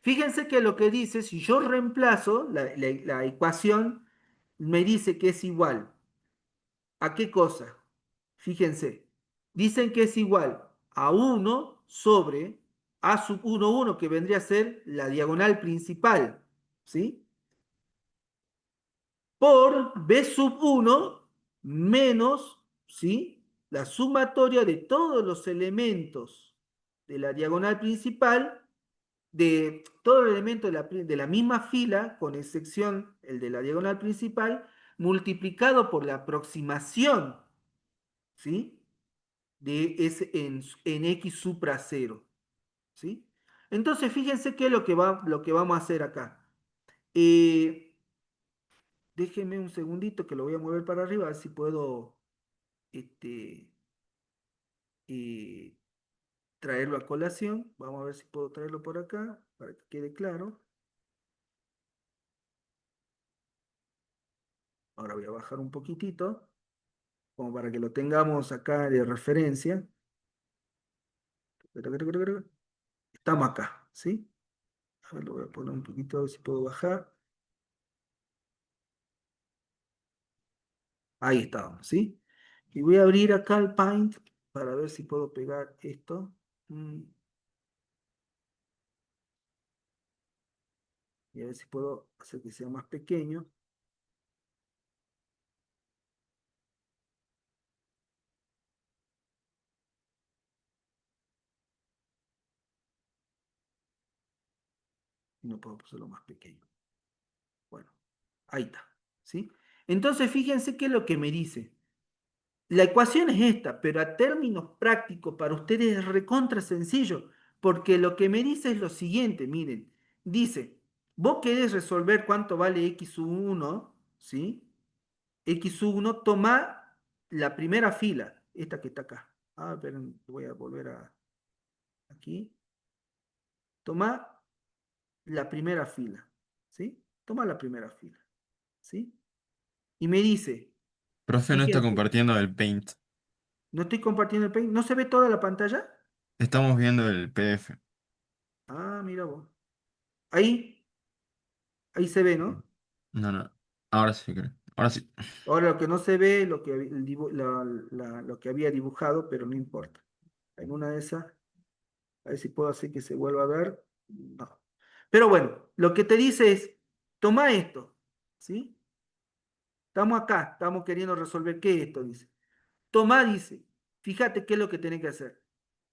Fíjense que lo que dice, si yo reemplazo la ecuación, me dice que es igual. ¿A qué cosa? Fíjense, dicen que es igual a 1 sobre a sub 1, 1, que vendría a ser la diagonal principal, ¿sí? Por b sub 1 menos, ¿sí? La sumatoria de todos los elementos de la diagonal principal, de todo el elemento de la misma fila, con excepción el de la diagonal principal, multiplicado por la aproximación, ¿sí? De S en X supra 0, ¿sí? Entonces, fíjense qué es lo que vamos a hacer acá. Déjenme un segundito que lo voy a mover para arriba, a ver si puedo este, eh, traerlo a colación. Vamos a ver si puedo traerlo por acá, para que quede claro. Ahora voy a bajar un poquitito, como para que lo tengamos acá de referencia. Estamos acá, ¿sí? A ver, lo voy a poner un poquito, a ver si puedo bajar. Ahí estábamos, ¿sí? Y voy a abrir acá el Paint para ver si puedo pegar esto. Y a ver si puedo hacer que sea más pequeño. Y no puedo hacerlo más pequeño. Bueno, ahí está, ¿sí? Entonces, fíjense qué es lo que me dice. La ecuación es esta, pero a términos prácticos para ustedes es recontra sencillo, porque lo que me dice es lo siguiente, miren, dice, vos querés resolver cuánto vale x sub 1, ¿sí? X sub 1, toma la primera fila, esta que está acá. Ah, pero voy a volver a aquí. Toma la primera fila, ¿sí? Toma la primera fila, ¿sí? Y me dice, Profe, no está fíjense, compartiendo el Paint. no estoy compartiendo el Paint, ¿no se ve toda la pantalla? Estamos viendo el PDF. Ah, mira vos. Ahí, ahí se ve, ¿no? No, no. Ahora sí creo. Ahora sí. Ahora lo que no se ve, lo que, lo que había dibujado, pero no importa. En una de esas, a ver si puedo hacer que se vuelva a ver. No. Pero bueno, lo que te dice es, toma esto, ¿sí? Estamos acá, estamos queriendo resolver qué es esto, dice. Toma, dice, fíjate qué es lo que tenés que hacer.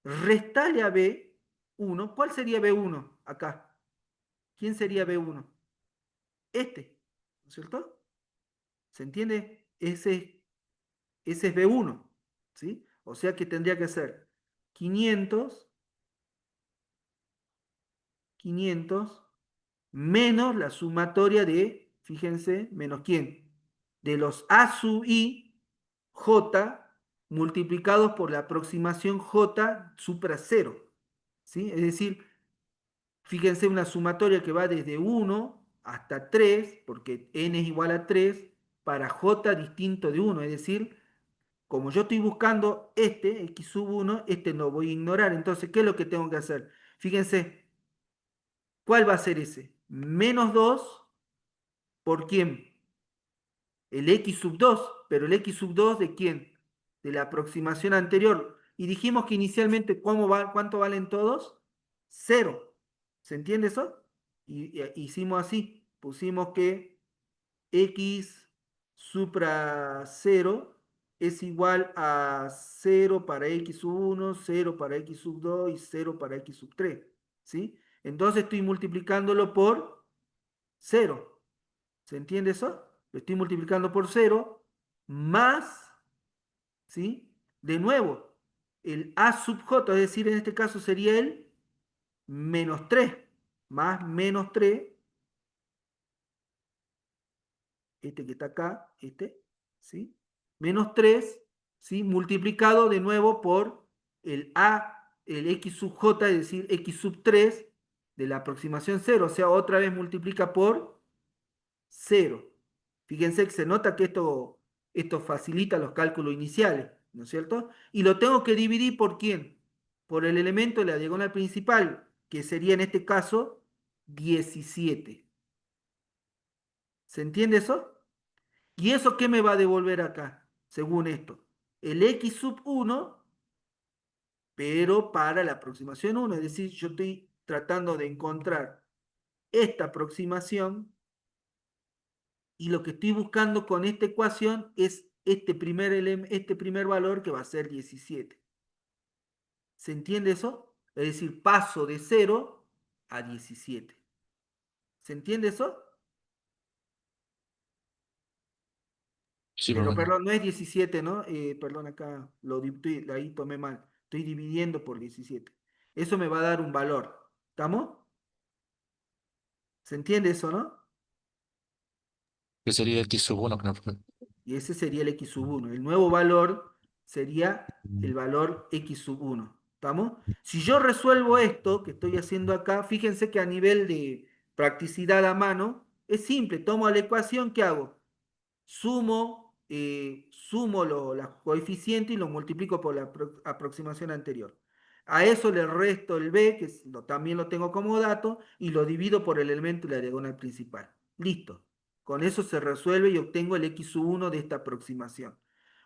Restale a B1. ¿Cuál sería B1 acá? ¿Quién sería B1? Este, ¿no es cierto? ¿Se entiende? Ese es B1, ¿sí? O sea que tendría que ser 500 menos la sumatoria de, fíjense, menos quién, de los A sub I, J, multiplicados por la aproximación J supra 0, ¿sí? Es decir, fíjense una sumatoria que va desde 1 hasta 3, porque n es igual a 3, para j distinto de 1, es decir, como yo estoy buscando este, x sub 1, este no voy a ignorar. Entonces, ¿qué es lo que tengo que hacer? Fíjense, ¿cuál va a ser ese? Menos 2, ¿por quién? El x sub 2, pero el x sub 2 ¿de quién? De la aproximación anterior. Y dijimos que inicialmente, ¿cuánto valen todos? 0. ¿Se entiende eso? Y hicimos así, pusimos que x supra 0 es igual a 0 para x sub 1, 0 para x sub 2 y 0 para x sub 3. ¿Sí? Entonces estoy multiplicándolo por 0. ¿Se entiende eso? Lo estoy multiplicando por 0 más, ¿sí? De nuevo, el a sub j, es decir, en este caso sería el menos 3, más menos 3, este que está acá, ¿sí? Menos 3, ¿sí? Multiplicado de nuevo por el A, el X sub J, es decir, X sub 3 de la aproximación 0, o sea, otra vez multiplica por 0. Fíjense que se nota que esto facilita los cálculos iniciales, ¿no es cierto? Y lo tengo que dividir por ¿quién? Por el elemento de la diagonal principal, que sería en este caso 17. ¿Se entiende eso? ¿Y eso qué me va a devolver acá? Según esto. El X sub 1, pero para la aproximación 1. Es decir, yo estoy tratando de encontrar esta aproximación y lo que estoy buscando con esta ecuación es este primer valor que va a ser 17. ¿Se entiende eso? Es decir, paso de 0 a 17. ¿Se entiende eso? Sí, Pero, profe. perdón, no es 17, ¿no? Perdón, acá ahí tomé mal. Estoy dividiendo por 17. Eso me va a dar un valor. ¿Estamos? ¿Se entiende eso, no? Que sería X sub 1, creo, profe. Y ese sería el X sub 1. El nuevo valor sería el valor X sub 1. ¿Estamos? Si yo resuelvo esto que estoy haciendo acá, fíjense que a nivel de practicidad a mano, es simple. Tomo la ecuación, ¿qué hago? Sumo los coeficientes y lo multiplico por la aproximación anterior. A eso le resto el b, que también lo tengo como dato, y lo divido por el elemento de la diagonal principal. Listo. Con eso se resuelve y obtengo el x sub 1 de esta aproximación.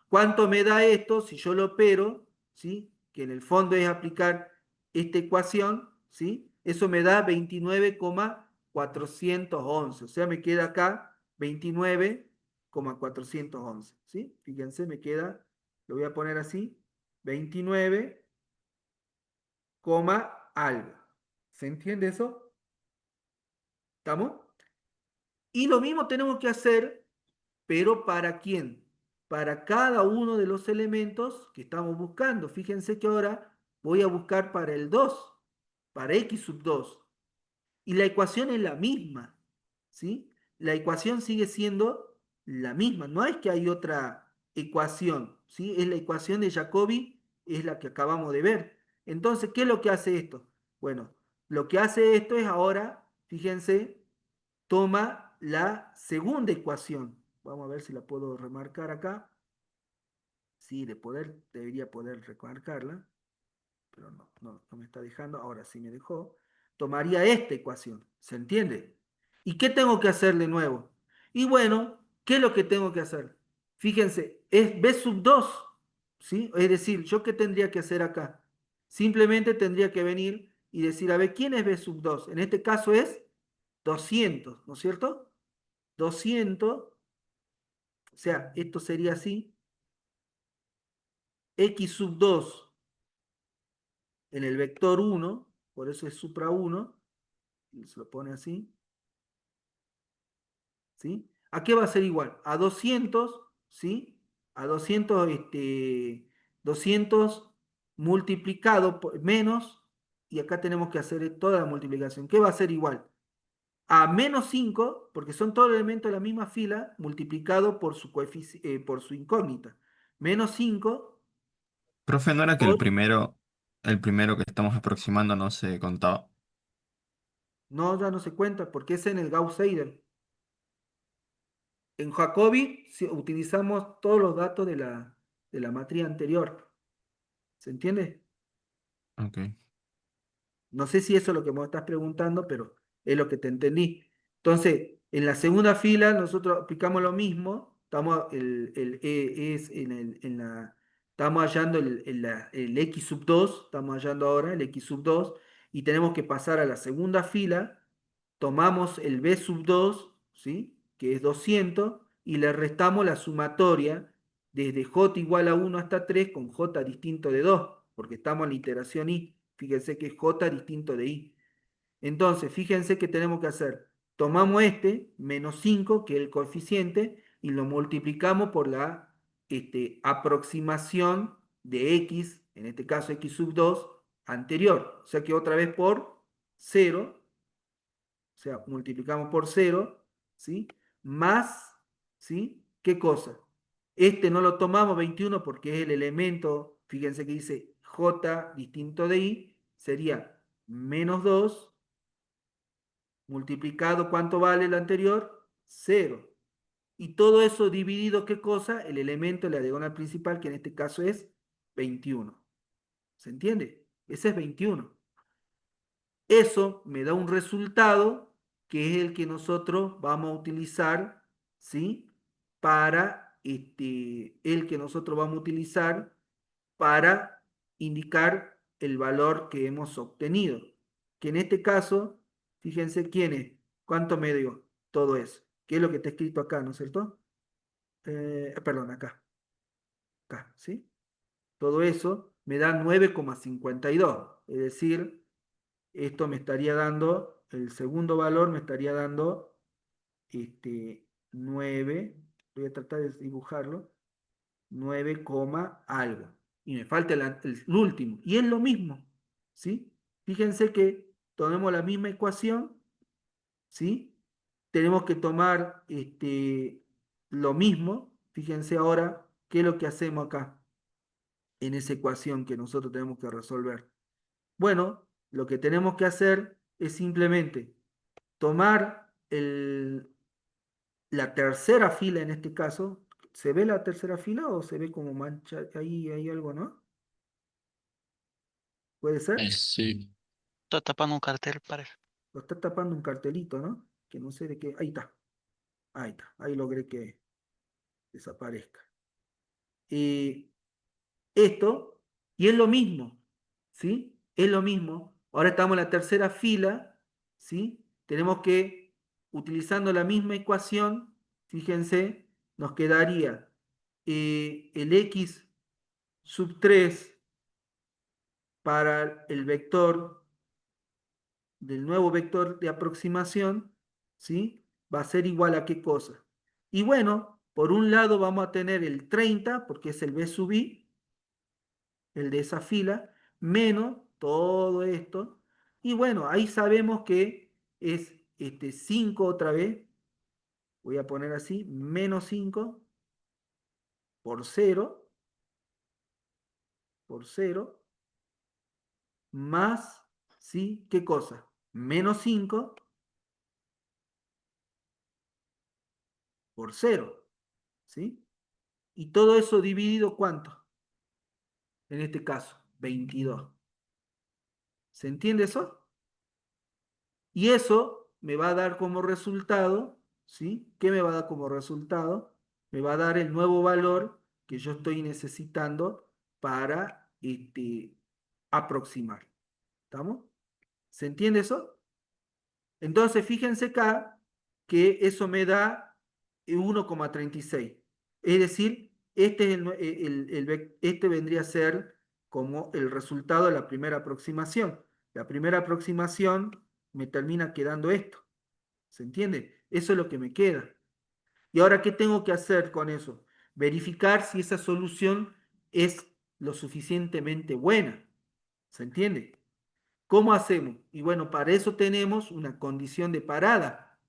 ¿Cuánto me da esto si yo lo opero? ¿Sí? Que en el fondo es aplicar esta ecuación, ¿sí? Eso me da 29,411. O sea, me queda acá 29,411. ¿Sí? Fíjense, me queda, lo voy a poner así, 29, algo. ¿Se entiende eso? ¿Estamos? Y lo mismo tenemos que hacer, pero ¿para quién? Para cada uno de los elementos que estamos buscando. Fíjense que ahora voy a buscar para el 2, para x sub 2. Y la ecuación es la misma, ¿sí? La ecuación sigue siendo la misma. No es que hay otra ecuación, ¿sí? Es la ecuación de Jacobi, es la que acabamos de ver. Entonces, ¿qué es lo que hace esto? Bueno, lo que hace esto es ahora, fíjense, toma la segunda ecuación. Vamos a ver si la puedo remarcar acá. Sí, debería poder remarcarla, pero no me está dejando. Ahora sí me dejó. Tomaría esta ecuación, ¿se entiende? ¿Y qué tengo que hacer de nuevo? Y bueno, ¿qué es lo que tengo que hacer? Fíjense, es b sub 2, ¿sí? Es decir, ¿yo qué tendría que hacer acá? Simplemente tendría que venir y decir, a ver, ¿quién es b sub 2? En este caso es 200, ¿no es cierto? 200, o sea, esto sería así, x sub 2 en el vector 1, por eso es supra 1, y se lo pone así, ¿sí? ¿A qué va a ser igual? A 200, ¿sí? A 200, 200 multiplicado por menos, y acá tenemos que hacer toda la multiplicación. ¿Qué va a ser igual? A menos 5, porque son todos los elementos de la misma fila, multiplicado por su incógnita. Menos 5 Profe, ¿no era que por... el primero que estamos aproximando no se contaba? No, ya no se cuenta, porque es en el Gauss-Seidel. En Jacobi utilizamos todos los datos de la matriz anterior. ¿Se entiende? Ok. No sé si eso es lo que me estás preguntando, pero es lo que te entendí. Entonces, en la segunda fila nosotros aplicamos lo mismo. Estamos hallando el X sub 2, estamos hallando ahora el X sub 2, y tenemos que pasar a la segunda fila. Tomamos el B sub 2, ¿sí? Que es 200, y le restamos la sumatoria desde J igual a 1 hasta 3 con J distinto de 2, porque estamos en la iteración I. Fíjense que es J distinto de I. Entonces, fíjense que tenemos que hacer. Tomamos menos 5, que es el coeficiente, y lo multiplicamos por la aproximación de X, en este caso X sub 2, anterior. O sea que otra vez por 0, o sea, multiplicamos por 0, ¿sí? Más ¿sí? ¿Qué cosa? Este no lo tomamos 21 porque es el elemento, fíjense que dice J distinto de I, sería menos 2 multiplicado, ¿cuánto vale el anterior? 0. Y todo eso dividido, ¿qué cosa? El elemento de la diagonal principal, que en este caso es 21. ¿Se entiende? Ese es 21. Eso me da un resultado que es el que nosotros vamos a utilizar, ¿sí? Para el que nosotros vamos a utilizar para indicar el valor que hemos obtenido. Que en este caso, fíjense quién es, cuánto me dio todo eso. ¿Qué es lo que está escrito acá, no es cierto? Perdón, acá, ¿sí? Todo eso me da 9,52. Es decir, esto me estaría dando, el segundo valor me estaría dando 9, voy a tratar de dibujarlo, 9, algo. Y me falta el último. Y es lo mismo, ¿sí? Fíjense que tomemos la misma ecuación, ¿sí? Tenemos que tomar lo mismo. Fíjense ahora qué es lo que hacemos acá en esa ecuación que nosotros tenemos que resolver. Bueno, lo que tenemos que hacer es simplemente tomar la tercera fila en este caso. ¿Se ve la tercera fila o se ve como mancha? Ahí hay algo, ¿no? ¿Puede ser? Sí. Está tapando un cartel, parece. Lo está tapando un cartelito, ¿no? Que no sé de qué. Ahí está. Ahí está. Ahí logré que desaparezca. Y esto, y es lo mismo, ¿sí? Es lo mismo. Ahora estamos en la tercera fila, ¿sí? Tenemos que, utilizando la misma ecuación, fíjense, nos quedaría el x sub 3 para el vector del nuevo vector de aproximación, ¿sí? Va a ser igual a qué cosa. Y bueno, por un lado vamos a tener el 30, porque es el b sub i, el de esa fila, menos todo esto. Y bueno, ahí sabemos que es 5 otra vez. Voy a poner así, menos 5 por 0, más, ¿sí? ¿Qué cosa? Menos 5 por 0, ¿sí? Y todo eso dividido, ¿cuánto? En este caso, 22. ¿Se entiende eso? Y eso me va a dar como resultado, ¿sí? ¿Qué me va a dar como resultado? Me va a dar el nuevo valor que yo estoy necesitando para aproximar. ¿Estamos? ¿Se entiende eso? Entonces, fíjense acá que eso me da 1,36. Es decir, este vendría a ser como el resultado de la primera aproximación. La primera aproximación me termina quedando esto. ¿Se entiende? Eso es lo que me queda. ¿Y ahora qué tengo que hacer con eso? Verificar si esa solución es lo suficientemente buena. ¿Se entiende? ¿Cómo hacemos? Y bueno, para eso tenemos una condición de parada.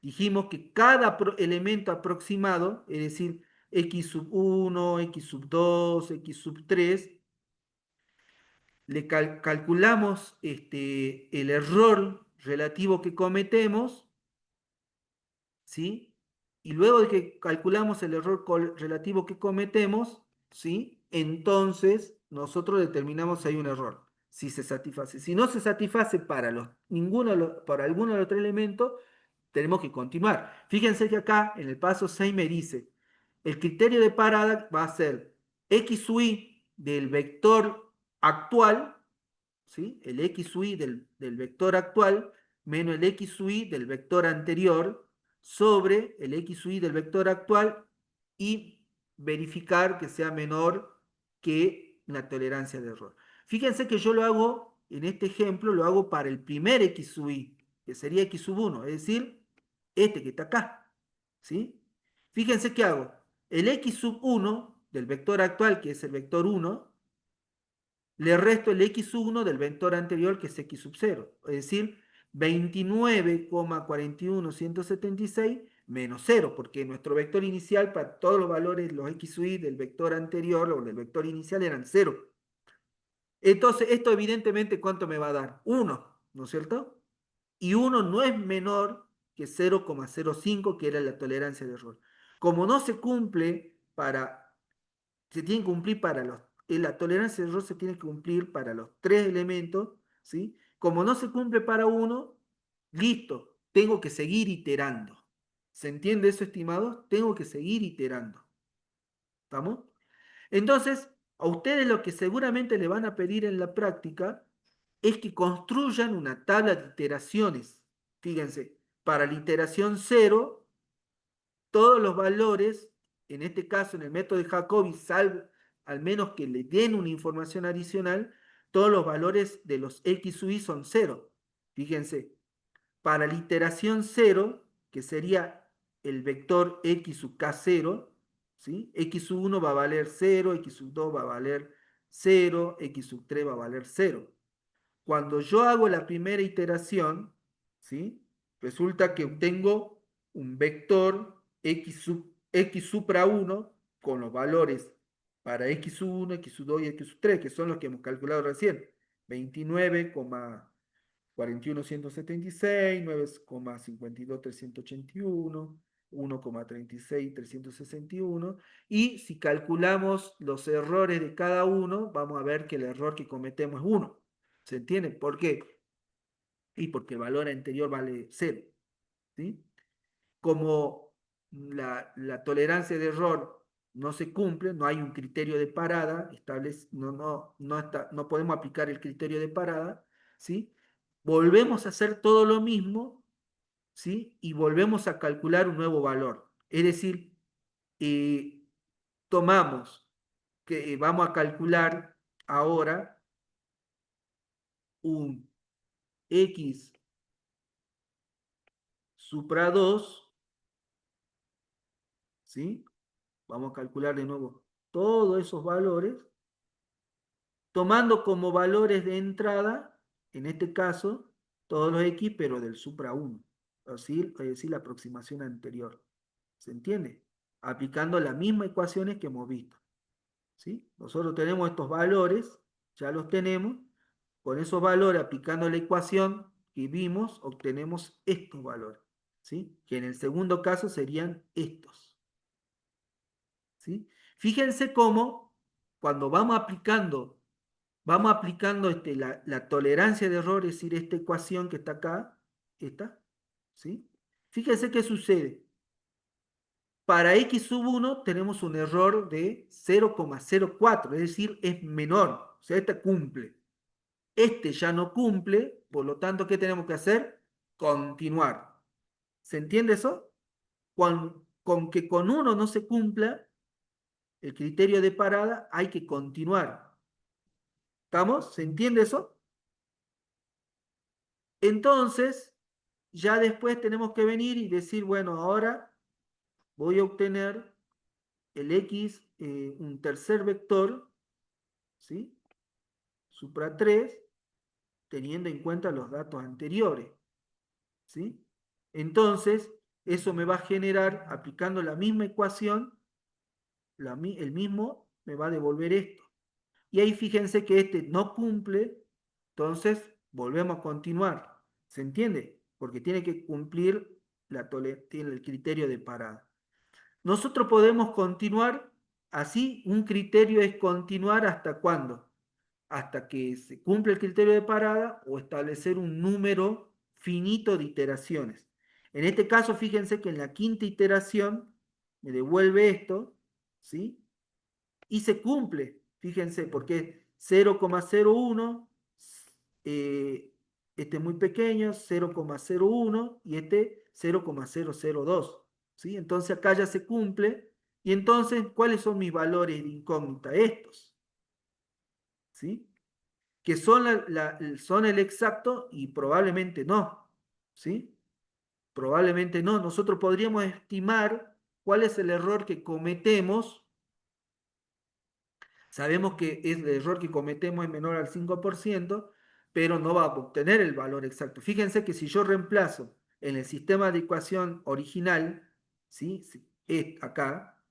Dijimos que cada elemento aproximado, es decir, x sub 1, x sub 2, x sub 3, le calculamos el error relativo que cometemos, ¿sí? Y luego de que calculamos el error relativo que cometemos, ¿sí? Entonces nosotros determinamos si hay un error, si se satisface. Si no se satisface para alguno de los tres elementos, tenemos que continuar. Fíjense que acá en el paso 6 me dice, el criterio de parada va a ser x sub i del vector actual, ¿sí? El x sub i del vector actual menos el x sub i del vector anterior sobre el x sub i del vector actual y verificar que sea menor que la tolerancia de error. Fíjense que yo lo hago, en este ejemplo, lo hago para el primer x sub i, que sería x sub 1, es decir, este que está acá, ¿sí? Fíjense qué hago. El x sub 1 del vector actual, que es el vector 1, le resto el x1 del vector anterior, que es x sub 0. Es decir, 29,41176 menos 0, porque nuestro vector inicial para todos los valores, los x sub i del vector anterior o del vector inicial eran 0. Entonces, esto evidentemente, ¿cuánto me va a dar? 1, ¿no es cierto? Y 1 no es menor que 0,05, que era la tolerancia de error. Como no se cumple se tiene que cumplir para la tolerancia de error se tiene que cumplir para los 3 elementos, ¿sí? Como no se cumple para uno, listo, tengo que seguir iterando. ¿Se entiende eso, estimados? Tengo que seguir iterando. ¿Estamos? Entonces, a ustedes lo que seguramente le van a pedir en la práctica es que construyan una tabla de iteraciones. Fíjense, para la iteración 0, todos los valores, en este caso en el método de Jacobi, salvo al menos que le den una información adicional, todos los valores de los x sub i son 0. Fíjense, para la iteración 0, que sería el vector x sub k0, ¿sí? X sub 1 va a valer 0, x sub 2 va a valer 0, x sub 3 va a valer 0. Cuando yo hago la primera iteración, ¿sí? Resulta que obtengo un vector x supra 1 con los valores para x sub 1, x sub 2 y x sub 3, que son los que hemos calculado recién. 29,41176, 9,52381, 1,36361. Y si calculamos los errores de cada uno, vamos a ver que el error que cometemos es 1. ¿Se entiende? ¿Por qué? Y porque el valor anterior vale 0. ¿Sí? Como la tolerancia de error no se cumple, no hay un criterio de parada, no podemos aplicar el criterio de parada, ¿sí? Volvemos a hacer todo lo mismo, ¿sí? Y volvemos a calcular un nuevo valor. Es decir, tomamos que vamos a calcular ahora un x supra 2, ¿sí? Vamos a calcular de nuevo todos esos valores, tomando como valores de entrada, en este caso, todos los x, pero del supra 1. Es decir, la aproximación anterior. ¿Se entiende? Aplicando las mismas ecuaciones que hemos visto. ¿Sí? Nosotros tenemos estos valores, ya los tenemos. Con esos valores, aplicando la ecuación que vimos, obtenemos estos valores. ¿Sí? Que en el segundo caso serían estos. ¿Sí? Fíjense cómo cuando vamos aplicando la tolerancia de error, es decir, esta ecuación que está acá, esta, ¿sí? Fíjense qué sucede. Para x sub 1 tenemos un error de 0,04, es decir, es menor, o sea, este cumple. Este ya no cumple, por lo tanto, ¿qué tenemos que hacer? Continuar. ¿Se entiende eso? Con que con uno no se cumpla el criterio de parada, hay que continuar. ¿Estamos? ¿Se entiende eso? Entonces, ya después tenemos que venir y decir, bueno, ahora voy a obtener el x, un tercer vector, ¿sí? Supra 3, teniendo en cuenta los datos anteriores, ¿sí? Entonces, eso me va a generar, aplicando la misma ecuación, el mismo me va a devolver esto. Y ahí fíjense que este no cumple, entonces volvemos a continuar. ¿Se entiende? Porque tiene que cumplir tiene el criterio de parada. Nosotros podemos continuar así, un criterio es continuar hasta cuándo, hasta que se cumple el criterio de parada o establecer un número finito de iteraciones. En este caso, fíjense que en la quinta iteración me devuelve esto, ¿sí? Y se cumple, fíjense, porque 0,01, este es muy pequeño, 0,01 y este 0,002. ¿Sí? Entonces acá ya se cumple. Y entonces, ¿cuáles son mis valores de incógnita? Estos. ¿Sí? Que son, son el exacto y probablemente no. ¿Sí? Probablemente no. Nosotros podríamos estimar cuál es el error que cometemos. Sabemos que el error que cometemos es menor al 5%, pero no va a obtener el valor exacto. Fíjense que si yo reemplazo en el sistema de ecuación original ¿sí? Acá,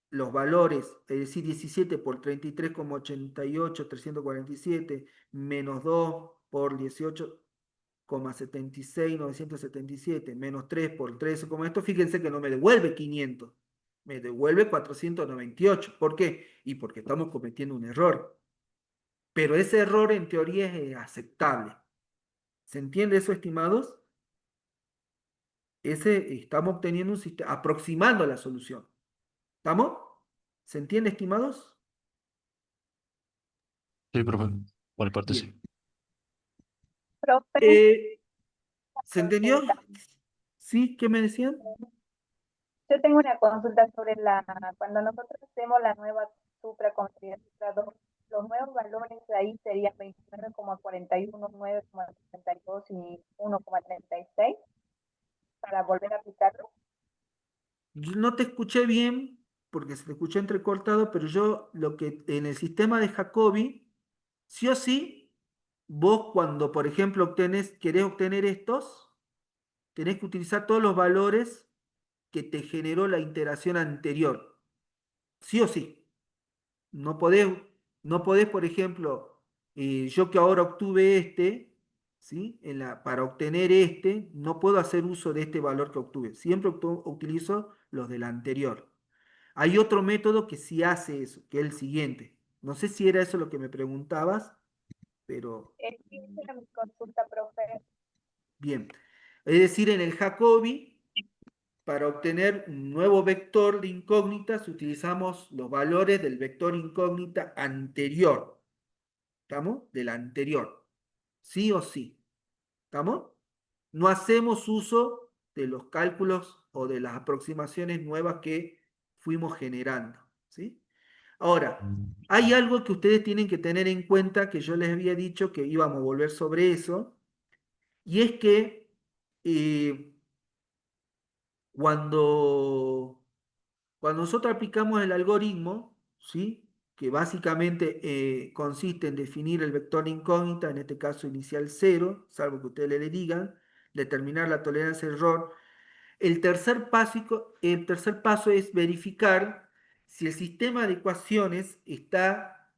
los valores, es decir, 17 por 33,88, 347, menos 2 por 18,76, 977, menos 3 por 13, como esto, fíjense que no me devuelve 500, me devuelve 498. ¿Por qué? Y porque estamos cometiendo un error. Pero ese error en teoría es aceptable. ¿Se entiende eso, estimados? Estamos obteniendo un sistema, aproximando la solución. ¿Estamos? ¿Se entiende, estimados? Sí, profe. Por mi parte sí. Bien. Profe, ¿Se entendió? consulta. ¿Sí? ¿Qué me decían? Yo tengo una consulta sobre cuando nosotros hacemos la nueva Supra con Supra 2, los nuevos valores de ahí serían 29,41, 9,62 y 1,36 para volver a aplicarlo. Yo no te escuché bien porque se te escuchó entrecortado, pero yo lo que en el sistema de Jacobi, sí o sí, vos cuando, por ejemplo, querés obtener estos, tenés que utilizar todos los valores que te generó la iteración anterior. Sí o sí. No podés, no podés, por ejemplo, yo que ahora obtuve este, ¿sí? Para obtener este, no puedo hacer uso de este valor que obtuve. Siempre utilizo los del anterior. Hay otro método que sí hace eso, que es el siguiente. No sé si era eso lo que me preguntabas, pero Sí, esa era mi consulta, profe. bien. Es decir, en el Jacobi, para obtener un nuevo vector de incógnitas, utilizamos los valores del vector incógnita anterior. ¿Estamos? Del anterior. Sí o sí. ¿Estamos? No hacemos uso de los cálculos o de las aproximaciones nuevas que fuimos generando. ¿Sí? Ahora, hay algo que ustedes tienen que tener en cuenta que yo les había dicho que íbamos a volver sobre eso, y es que eh, cuando Cuando nosotros aplicamos el algoritmo, ¿sí? Que básicamente consiste en definir el vector incógnita, en este caso inicial 0, salvo que ustedes le digan, determinar la tolerancia al error. El tercer paso es verificar si el sistema de ecuaciones está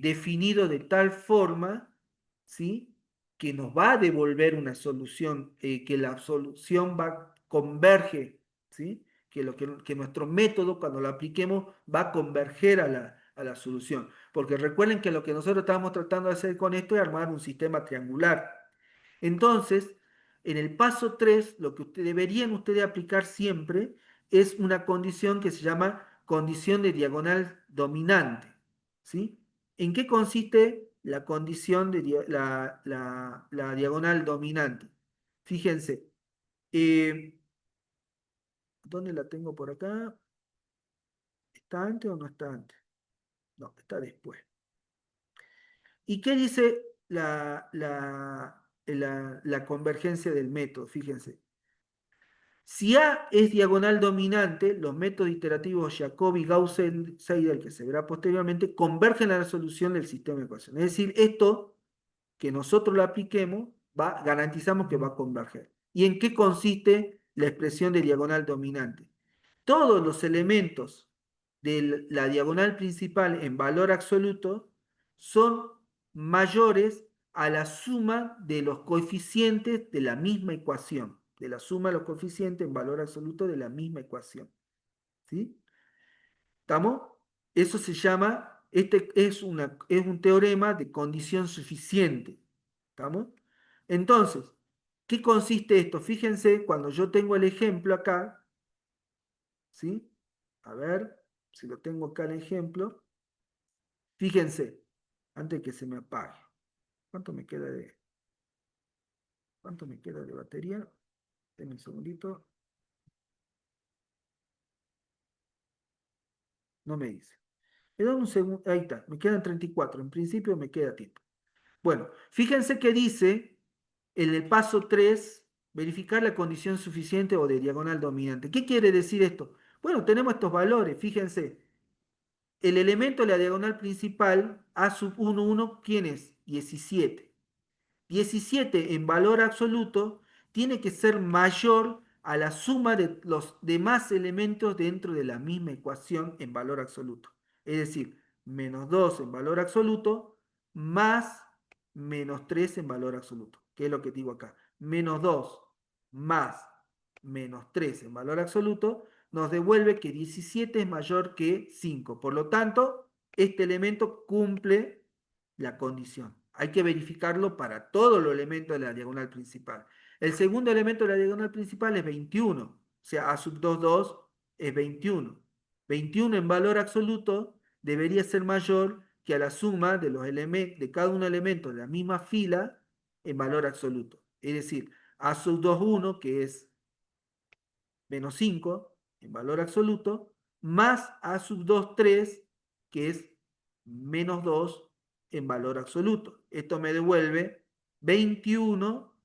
definido de tal forma, ¿sí? Que nos va a devolver una solución, que la solución converge, ¿sí? Que nuestro método, cuando lo apliquemos, va a converger a la solución. Porque recuerden que lo que nosotros estamos tratando de hacer con esto es armar un sistema triangular. Entonces, en el paso 3, lo que deberían ustedes aplicar siempre es una condición que se llama condición de diagonal dominante. ¿Sí? ¿En qué consiste la condición de la diagonal dominante? Fíjense, eh, ¿dónde la tengo por acá? ¿Está antes o no está antes? No, está después. ¿Y qué dice la convergencia del método? Fíjense. Si A es diagonal dominante, los métodos iterativos Jacobi, Gauss, Seidel, que se verá posteriormente, convergen a la solución del sistema de ecuaciones. Es decir, esto que nosotros lo apliquemos, garantizamos que va a converger. ¿Y en qué consiste la expresión de diagonal dominante? Todos los elementos de la diagonal principal en valor absoluto son mayores a la suma de los coeficientes de la misma ecuación, de la suma de los coeficientes en valor absoluto de la misma ecuación. ¿Sí? ¿Estamos? Eso se llama, es un teorema de condición suficiente. ¿Estamos? Entonces, ¿qué consiste esto? Fíjense, cuando yo tengo el ejemplo acá, ¿sí? A ver, si lo tengo acá el ejemplo. Fíjense, antes que se me apague. ¿Cuánto me queda de batería? Denme un segundito. No me dice. Me da un segundo. Ahí está, me quedan 34. En principio me queda tiempo. Bueno, fíjense que dice en el paso 3, verificar la condición suficiente o de diagonal dominante. ¿Qué quiere decir esto? Bueno, tenemos estos valores, fíjense. El elemento de la diagonal principal, A sub 1, 1, ¿quién es? 17. 17 en valor absoluto tiene que ser mayor a la suma de los demás elementos dentro de la misma ecuación en valor absoluto. Es decir, menos 2 en valor absoluto más menos 3 en valor absoluto. ¿Qué es lo que digo acá? Menos 2 más menos 3 en valor absoluto nos devuelve que 17 es mayor que 5. Por lo tanto, este elemento cumple la condición. Hay que verificarlo para todos los elementos de la diagonal principal. El segundo elemento de la diagonal principal es 21. O sea, A sub 2, 2 es 21. 21 en valor absoluto debería ser mayor que a la suma de los elementos de cada un elemento de la misma fila en valor absoluto. Es decir, A sub 2, 1, que es menos 5 en valor absoluto, más A sub 2, 3, que es menos 2 en valor absoluto. Esto me devuelve 21,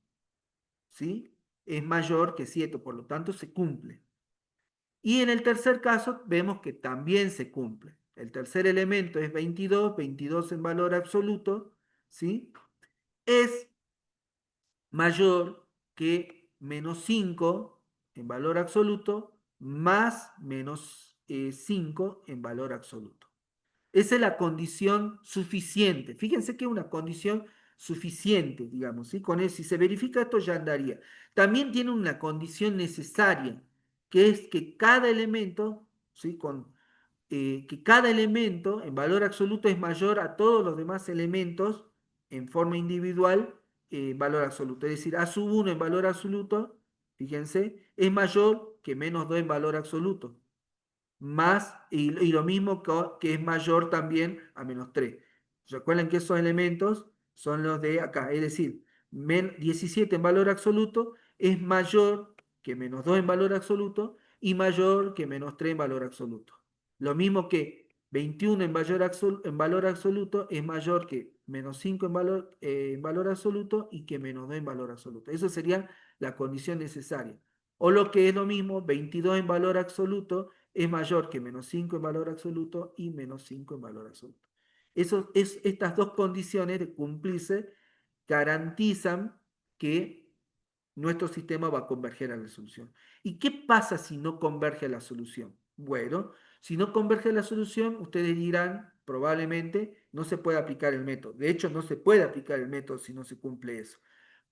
¿sí? Es mayor que 7, por lo tanto se cumple. Y en el tercer caso vemos que también se cumple. El tercer elemento es 22, 22 en valor absoluto, ¿sí? Es mayor que menos 5 en valor absoluto más menos 5 en valor absoluto. Esa es la condición suficiente. Fíjense que es una condición suficiente, digamos, ¿sí? Con eso, si se verifica esto ya andaría. También tiene una condición necesaria, que es que cada elemento, ¿sí? Que cada elemento en valor absoluto es mayor a todos los demás elementos en forma individual en valor absoluto. Es decir, A sub 1 en valor absoluto, fíjense, es mayor que menos 2 en valor absoluto más, y lo mismo que es mayor también a menos 3. Recuerden que esos elementos son los de acá, es decir, 17 en valor absoluto es mayor que menos 2 en valor absoluto y mayor que menos 3 en valor absoluto. Lo mismo que 21 en valor absoluto es mayor que menos 5 en valor absoluto y que menos 2 en valor absoluto. Eso sería la condición necesaria. O lo que es lo mismo, 22 en valor absoluto es mayor que menos 5 en valor absoluto y menos 5 en valor absoluto. Estas dos condiciones de cumplirse garantizan que nuestro sistema va a converger a la solución. ¿Y qué pasa si no converge a la solución? Bueno, si no converge a la solución, ustedes dirán, probablemente no se puede aplicar el método. De hecho, no se puede aplicar el método si no se cumple eso.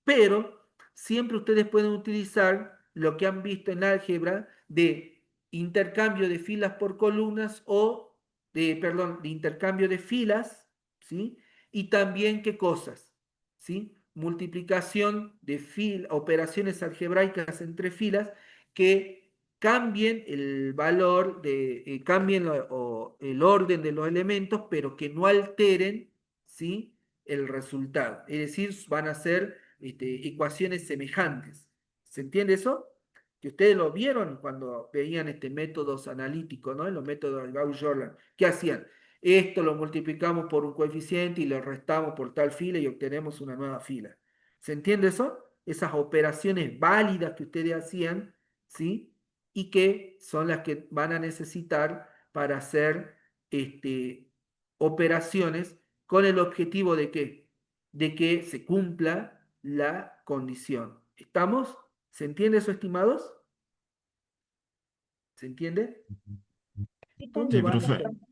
Pero siempre ustedes pueden utilizar lo que han visto en álgebra de intercambio de filas por columnas o de intercambio de filas, ¿sí? Y también, ¿qué cosas? ¿Sí? Multiplicación de operaciones algebraicas entre filas que cambien el valor, cambien el orden de los elementos, pero que no alteren, ¿sí? El resultado. Es decir, van a ser ecuaciones semejantes. ¿Se entiende eso? Que ustedes lo vieron cuando veían métodos analíticos, ¿no? En los métodos de Gauss-Jordan. ¿Qué hacían? Esto lo multiplicamos por un coeficiente y lo restamos por tal fila y obtenemos una nueva fila. ¿Se entiende eso? Esas operaciones válidas que ustedes hacían, ¿sí? Y que son las que van a necesitar para hacer operaciones con el objetivo de ¿qué? De que se cumpla la condición. ¿Estamos? ¿Se entiende eso, estimados? ¿Se entiende? Sí, te ¿Dónde Sí, van a, entiendo. profe.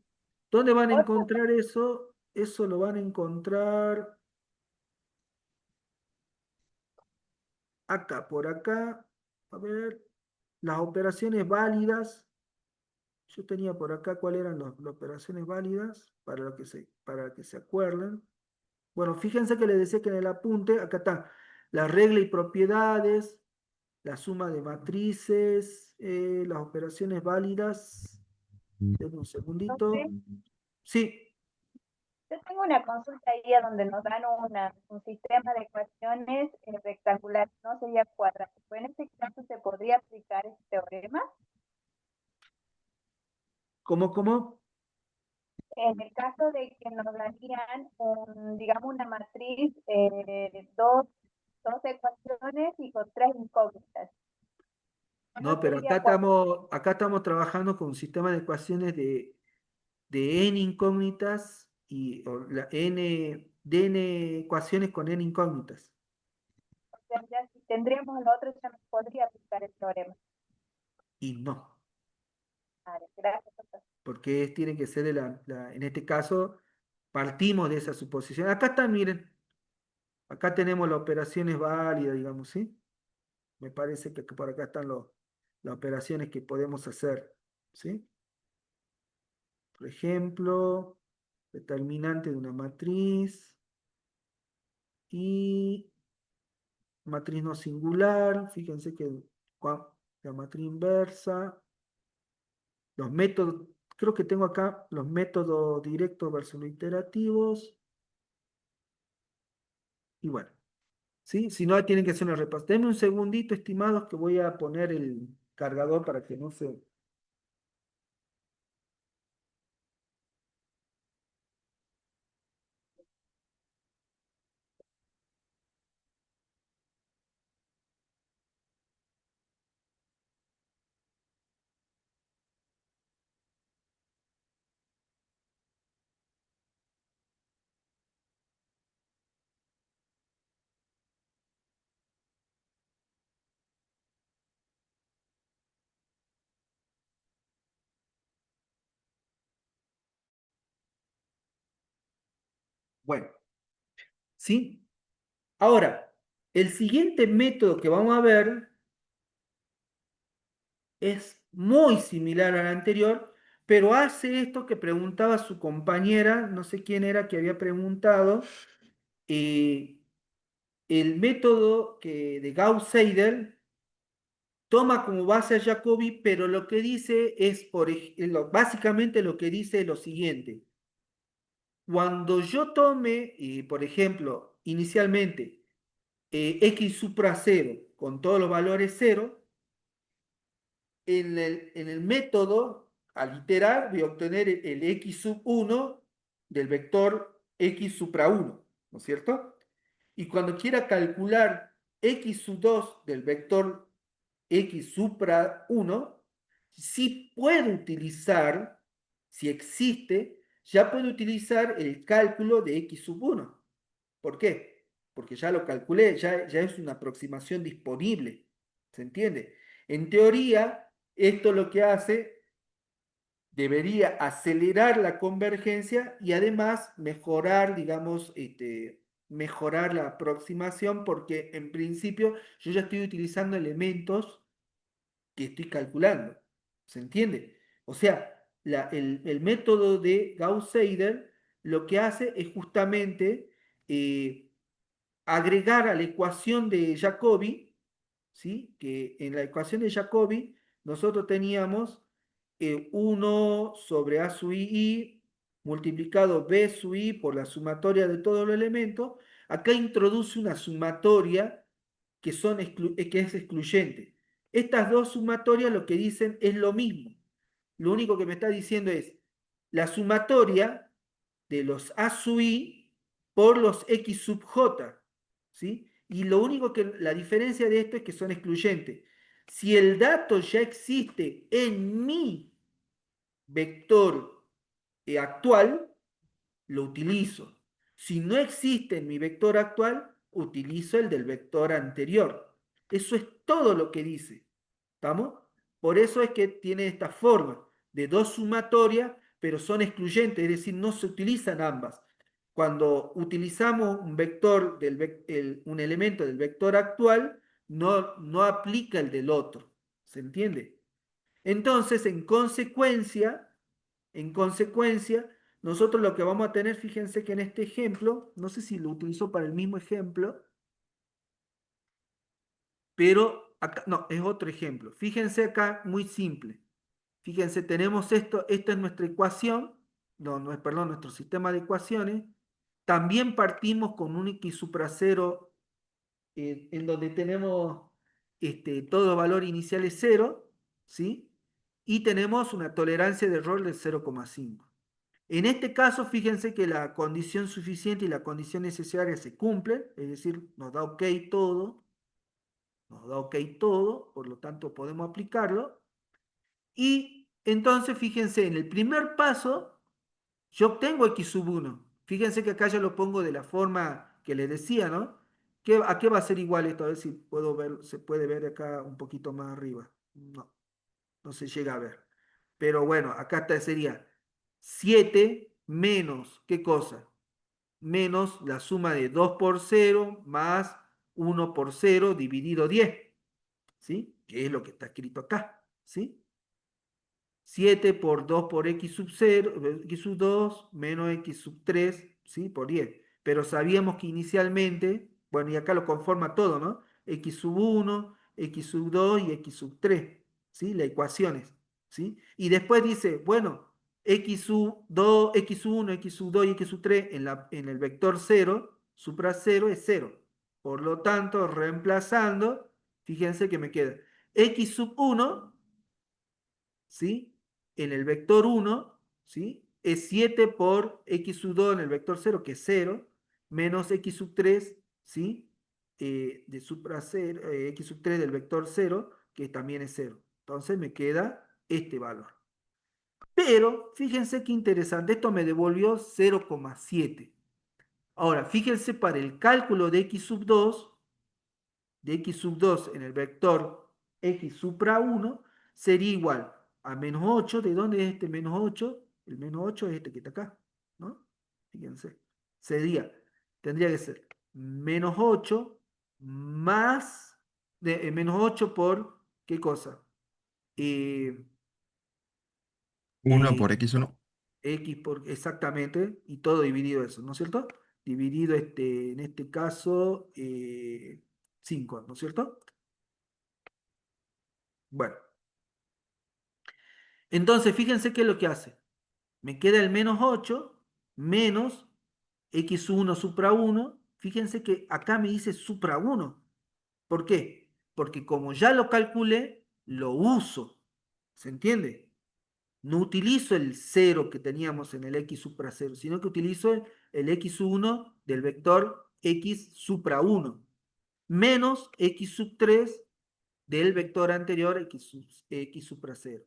dónde van a Otra, encontrar eso? Eso lo van a encontrar acá, por acá. A ver, las operaciones válidas. Yo tenía por acá cuáles eran las operaciones válidas para que se acuerden. Bueno, fíjense que les decía que en el apunte, acá está, la regla y propiedades, la suma de matrices, las operaciones válidas. Denme un segundito. profe, Sí, yo tengo una consulta ahí a donde nos dan un sistema de ecuaciones rectangular, no sería cuadrático. En este caso, ¿se podría aplicar este teorema? ¿cómo? En el caso de que nos darían, digamos, una matriz de dos ecuaciones y con tres incógnitas. No, No pero sería cuadrático. acá estamos trabajando con un sistema de ecuaciones de n incógnitas de n ecuaciones con n incógnitas. O sea, ya si tendríamos el otro, ya nos podría aplicar el teorema. Y no, Vale, gracias, profesor. porque tiene que ser en este caso, partimos de esa suposición. Acá están, miren, acá tenemos las operaciones válidas, digamos, ¿sí? Me parece que por acá están las operaciones que podemos hacer, ¿sí? Por ejemplo, determinante de una matriz y matriz no singular. Fíjense que la matriz inversa, los métodos, creo que tengo acá los métodos directos versus los iterativos. Y bueno, ¿sí? Si no, tienen que hacer una repaso. Denme un segundito, estimados, que voy a poner el cargador para que no se... Bueno, ¿sí? Ahora, el siguiente método que vamos a ver es muy similar al anterior, pero hace esto que preguntaba su compañera, no sé quién era que había preguntado, eh, el método de Gauss-Seidel toma como base a Jacobi, pero lo que dice es, básicamente lo que dice es lo siguiente. Cuando yo tome, por ejemplo, inicialmente, x supra 0 con todos los valores 0, en el método, al iterar, voy a obtener el x sub 1 del vector x supra 1, ¿no es cierto? Y cuando quiera calcular x sub 2 del vector x supra 1, sí puedo utilizar, si existe, ya puedo utilizar el cálculo de x sub 1. ¿Por qué? Porque ya lo calculé, ya es una aproximación disponible. ¿Se entiende? En teoría, esto lo que hace, debería acelerar la convergencia y además mejorar, digamos, mejorar la aproximación, porque en principio yo ya estoy utilizando elementos que estoy calculando. ¿Se entiende? O sea, el método de Gauss-Seidel lo que hace es justamente agregar a la ecuación de Jacobi, ¿sí? Que en la ecuación de Jacobi nosotros teníamos 1 sobre A sub I multiplicado B sub I por la sumatoria de todos los elementos. Acá introduce una sumatoria que es excluyente. Estas dos sumatorias lo que dicen es lo mismo. Lo único que me está diciendo es la sumatoria de los A sub I por los X sub J, ¿sí? Y lo único que, la diferencia de esto es que son excluyentes. Si el dato ya existe en mi vector actual, lo utilizo. Si no existe en mi vector actual, utilizo el del vector anterior. Eso es todo lo que dice. ¿Estamos? Por eso es que tiene esta forma de dos sumatorias, pero son excluyentes, es decir, no se utilizan ambas. Cuando utilizamos un vector un elemento del vector actual, no aplica el del otro. ¿Se entiende? Entonces, en consecuencia, nosotros lo que vamos a tener, fíjense que en este ejemplo, no sé si lo utilizo para el mismo ejemplo, pero acá, no, es otro ejemplo. Fíjense acá, muy simple. Fíjense, tenemos esto, esta es nuestra ecuación, perdón, nuestro sistema de ecuaciones. También partimos con un x supra 0 en donde tenemos todo valor inicial es 0, ¿sí? Y tenemos una tolerancia de error de 0,5. En este caso, fíjense que la condición suficiente y la condición necesaria se cumplen, es decir, nos da ok todo, por lo tanto podemos aplicarlo. Y entonces, fíjense, en el primer paso, yo obtengo x sub 1. Fíjense que acá yo lo pongo de la forma que les decía, ¿no? ¿A qué va a ser igual esto? A ver si puedo ver, se puede ver acá un poquito más arriba. No, no se llega a ver. Pero bueno, acá está, sería 7 menos, ¿qué cosa? Menos la suma de 2 por 0 más 1 por 0 dividido 10, ¿sí? Que es lo que está escrito acá, ¿sí? 7 por 2 por x sub 0, x sub 2 menos x sub 3, ¿sí? Por 10. Pero sabíamos que inicialmente, bueno, y acá lo conforma todo, ¿no? X sub 1, x sub 2 y x sub 3, ¿sí? Las ecuaciones, ¿sí? Y después dice, bueno, x sub 2, x sub 1, x sub 2 y x sub 3 en el vector 0, supra 0 es 0. Por lo tanto, reemplazando, fíjense que me queda x sub 1, ¿sí? En el vector 1, ¿sí? Es 7 por x sub 2 en el vector 0, que es 0, menos x sub 3, ¿sí? De supra 0, x sub 3 del vector 0, que también es 0. Entonces me queda este valor. Pero, fíjense qué interesante, esto me devolvió 0,7. Ahora, fíjense para el cálculo de x sub 2, en el vector x supra 1 sería igual a menos 8. ¿De dónde es este menos 8? El menos 8 es este que está acá, ¿no? Fíjense. Tendría que ser menos 8 más, menos 8 por, ¿qué cosa? 1 por Eh, x1. X por, exactamente, y todo dividido eso, ¿no es cierto? Dividido en este caso 5, ¿no es cierto? Bueno, entonces fíjense qué es lo que hace. Me queda el menos 8 menos x1 supra 1. Fíjense que acá me dice supra 1. ¿Por qué? Porque como ya lo calculé, lo uso. ¿Se entiende? No utilizo el 0 que teníamos en el x supra 0, sino que utilizo el x1 del vector x supra 1 menos x sub 3 del vector anterior x supra 0.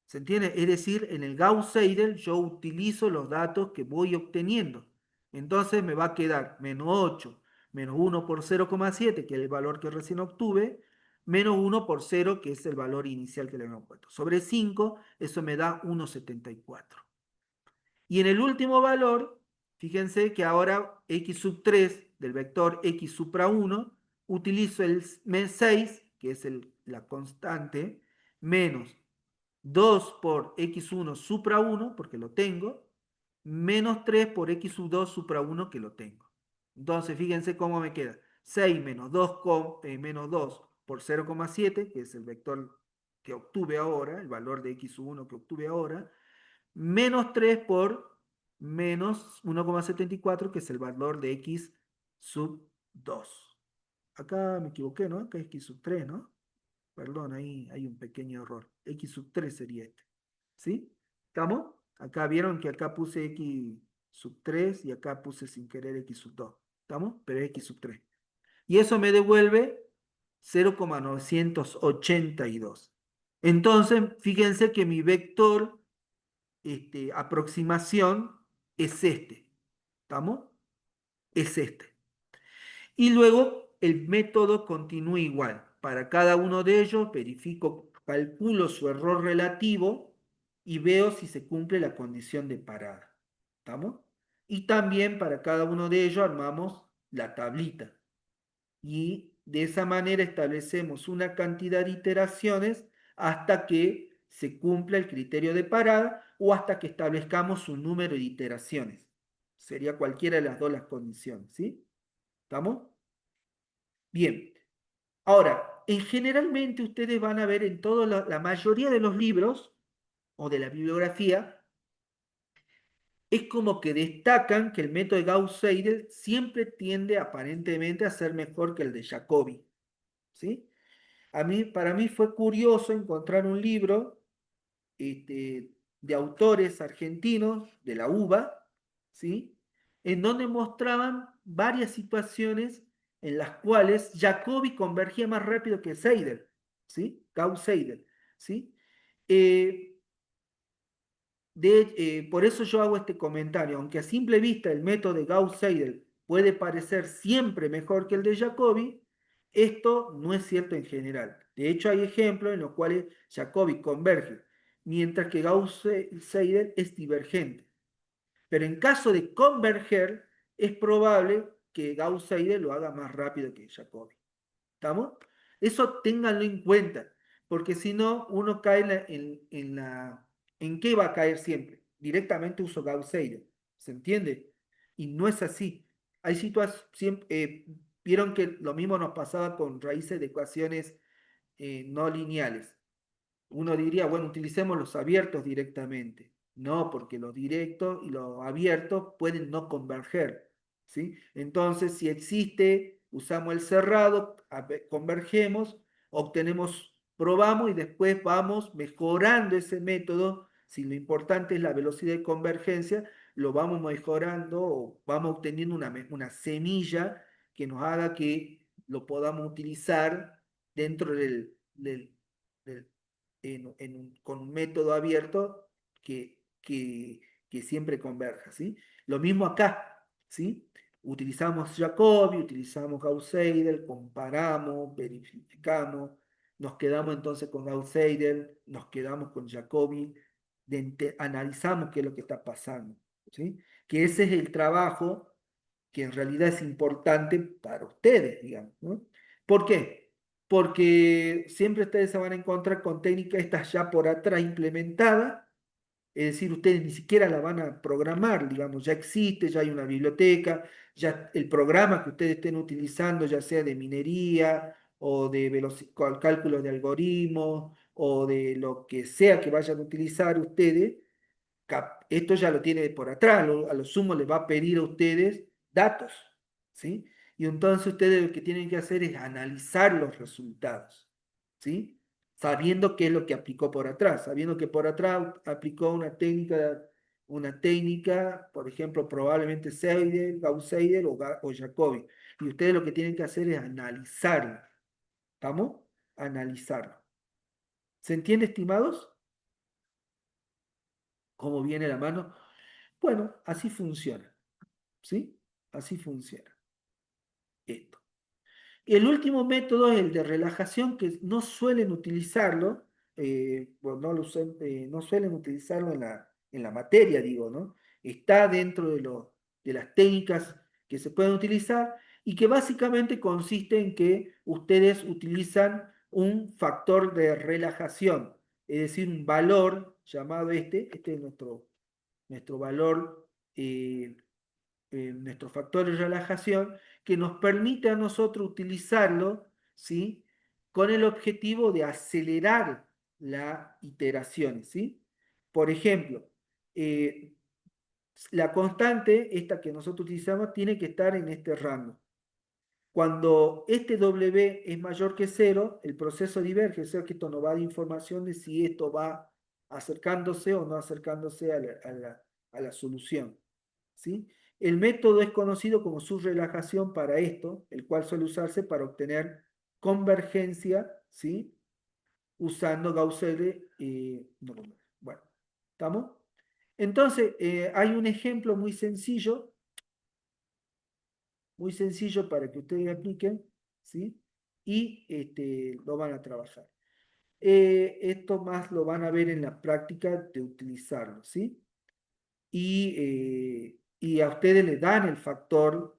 ¿Se entiende? Es decir, en el Gauss-Seidel yo utilizo los datos que voy obteniendo. Entonces me va a quedar menos 8 menos 1 por 0,7, que es el valor que recién obtuve, menos 1 por 0, que es el valor inicial que le hemos puesto. Sobre 5, eso me da 1,74. Y en el último valor, fíjense que ahora x sub 3 del vector x supra 1, utilizo el 6, que es la constante, menos 2 por x1 supra 1, porque lo tengo, menos 3 por x sub 2 supra 1, que lo tengo. Entonces, fíjense cómo me queda. 6 menos 2, menos 2 por 0,7, que es el vector que obtuve ahora, el valor de x sub 1 que obtuve ahora, menos 3 por menos 1,74, que es el valor de x sub 2. Acá me equivoqué, ¿no? Acá es x sub 3, ¿no? Perdón, ahí hay un pequeño error. X sub 3 sería este. ¿Sí? ¿Estamos? Acá vieron que acá puse X sub 3 y acá puse sin querer X sub 2. ¿Estamos? Pero es X sub 3. Y eso me devuelve 0,982. Entonces, fíjense que mi vector aproximación es este. ¿Estamos? Es este. Y luego el método continúa igual. Para cada uno de ellos verifico, calculo su error relativo y veo si se cumple la condición de parada. ¿Estamos? Y también para cada uno de ellos armamos la tablita. Y de esa manera establecemos una cantidad de iteraciones hasta que se cumpla el criterio de parada o hasta que establezcamos un número de iteraciones. Sería cualquiera de las dos las condiciones, ¿sí? ¿Estamos? Bien. Ahora, generalmente ustedes van a ver en toda la mayoría de los libros o de la bibliografía, es como que destacan que el método de Gauss-Seidel siempre tiende aparentemente a ser mejor que el de Jacobi. ¿Sí? Para mí fue curioso encontrar un libro de autores argentinos de la UBA, ¿sí? En donde mostraban varias situaciones en las cuales Jacobi convergía más rápido que Seidel, ¿sí? Gauss-Seidel, ¿sí? Por eso yo hago este comentario, aunque a simple vista el método de Gauss-Seidel puede parecer siempre mejor que el de Jacobi, esto no es cierto en general. De hecho, hay ejemplos en los cuales Jacobi converge, mientras que Gauss-Seidel es divergente. Pero en caso de converger, es probable que Gauss-Seidel lo haga más rápido que Jacobi. ¿Estamos? Eso ténganlo en cuenta, porque si no, uno cae ¿en qué va a caer siempre? Directamente uso Gauss-Seidel, ¿se entiende? Y no es así. Hay situaciones, vieron que lo mismo nos pasaba con raíces de ecuaciones no lineales. Uno diría, bueno, utilicemos los abiertos directamente. No, porque los directos y los abiertos pueden no converger, ¿sí? Entonces, si existe, usamos el cerrado, convergemos, obtenemos, probamos y después vamos mejorando ese método. Si lo importante es la velocidad de convergencia, lo vamos mejorando o vamos obteniendo una semilla que nos haga que lo podamos utilizar dentro del con un método abierto que siempre converja, ¿sí? Lo mismo acá, ¿sí? Utilizamos Jacobi, utilizamos Gauss-Seidel, comparamos, verificamos, nos quedamos entonces con Gauss-Seidel, nos quedamos con Jacobi, analizamos qué es lo que está pasando, ¿sí? Que ese es el trabajo que en realidad es importante para ustedes, digamos, ¿no? ¿Por qué? Porque siempre ustedes se van a encontrar con técnicas estas ya por atrás implementadas, es decir, ustedes ni siquiera la van a programar, digamos, ya existe, ya hay una biblioteca, ya el programa que ustedes estén utilizando, ya sea de minería o de cálculos de algoritmos o de lo que sea que vayan a utilizar ustedes, esto ya lo tiene por atrás, a lo sumo les va a pedir a ustedes datos, ¿sí? Y entonces ustedes lo que tienen que hacer es analizar los resultados, ¿sí? Sabiendo qué es lo que aplicó por atrás, sabiendo que por atrás aplicó una técnica, por ejemplo, probablemente Seidel, Gauss-Seidel o Jacobi. Y ustedes lo que tienen que hacer es analizarlo, ¿estamos? Analizarlo. ¿Se entiende, estimados? ¿Cómo viene la mano? Bueno, así funciona, ¿sí? Así funciona esto. El último método es el de relajación, que no suelen utilizarlo, bueno, no suelen utilizarlo en la materia, digo, ¿no? Está dentro de las técnicas que se pueden utilizar y que básicamente consiste en que ustedes utilizan un factor de relajación, es decir, un valor llamado este es nuestro valor, nuestro factor de relajación, que nos permite a nosotros utilizarlo, ¿sí? Con el objetivo de acelerar la iteración, ¿sí? Por ejemplo, la constante, esta que nosotros utilizamos, tiene que estar en este rango. Cuando este W es mayor que 0, el proceso diverge, o sea que esto nos va a dar información de si esto va acercándose o no acercándose a la solución, ¿sí? El método es conocido como subrelajación para esto, el cual suele usarse para obtener convergencia, ¿sí? Usando Gauss-Seidel. No, bueno, ¿estamos? Entonces, hay un ejemplo muy sencillo para que ustedes apliquen, ¿sí? Y lo van a trabajar. Esto más lo van a ver en la práctica de utilizarlo, ¿sí? Y a ustedes le dan el factor,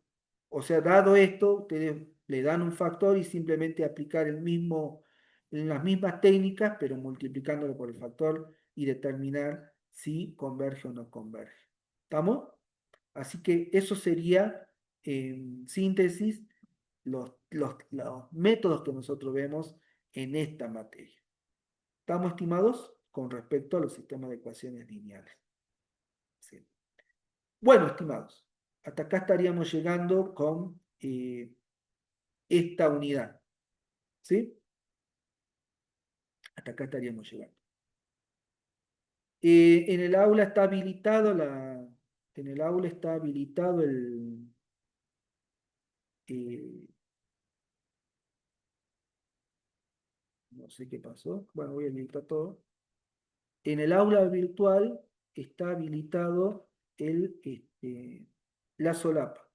o sea, dado esto, ustedes le dan un factor y simplemente aplicar las mismas técnicas, pero multiplicándolo por el factor y determinar si converge o no converge. ¿Estamos? Así que eso sería, en síntesis, los métodos que nosotros vemos en esta materia. ¿Estamos, estimados? Con respecto a los sistemas de ecuaciones lineales. Sí. Bueno, estimados, hasta acá estaríamos llegando con esta unidad. ¿Sí? Hasta acá estaríamos llegando. En el aula está habilitado en el aula está habilitado eh, no sé qué pasó. Bueno, voy a habilitar todo. En el aula virtual está habilitado la solapa.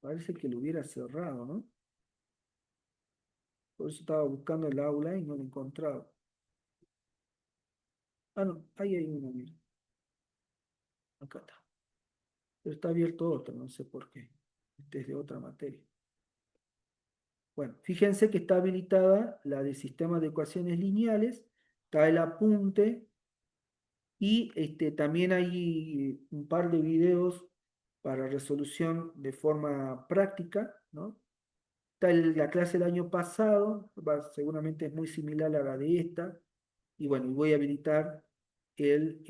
Parece que lo hubiera cerrado, ¿no? Por eso estaba buscando el aula y no lo encontraba. Ah, no, ahí hay uno, mira. Acá está. Pero está abierto otro, no sé por qué. Este es de otra materia. Bueno, fíjense que está habilitada la de sistemas de ecuaciones lineales, está el apunte y también hay un par de videos para resolución de forma práctica, ¿no? Está la clase del año pasado, seguramente es muy similar a la de esta, y bueno, y voy a habilitar el,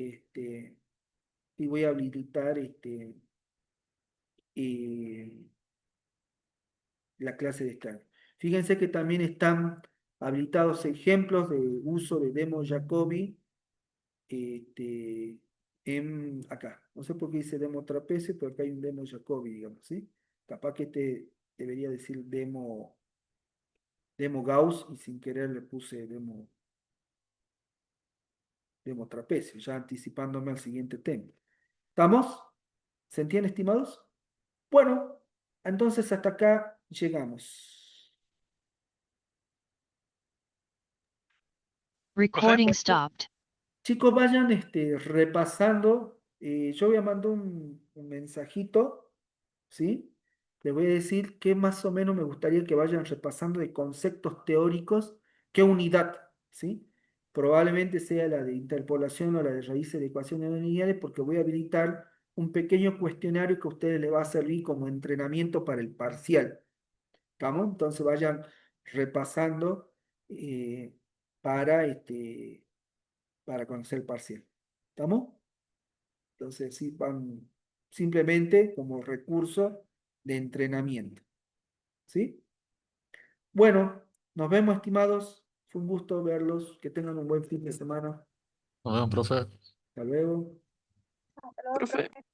y voy a habilitar eh, la clase de este año. Fíjense que también están habilitados ejemplos de uso de demo Jacobi acá. No sé por qué dice demo trapecio, pero acá hay un demo Jacobi, digamos, ¿sí? Capaz que debería decir demo Gauss y sin querer le puse demo trapecio, ya anticipándome al siguiente tema. ¿Estamos? ¿Se entiende, estimados? Bueno, entonces hasta acá llegamos. Recording stopped. Chicos, vayan repasando. Yo voy a mandar un mensajito, ¿sí? Les voy a decir qué más o menos me gustaría que vayan repasando de conceptos teóricos, qué unidad, ¿sí? Probablemente sea la de interpolación o la de raíces de ecuaciones no lineales, porque voy a habilitar un pequeño cuestionario que a ustedes les va a servir como entrenamiento para el parcial. ¿Estamos? Entonces vayan repasando para para conocer el parcial. ¿Estamos? Entonces, sí, van simplemente como recurso de entrenamiento. ¿Sí? Bueno, nos vemos, estimados. Fue un gusto verlos. Que tengan un buen fin de semana. Nos vemos, profe. Hasta luego. Hasta luego, Profe, profe.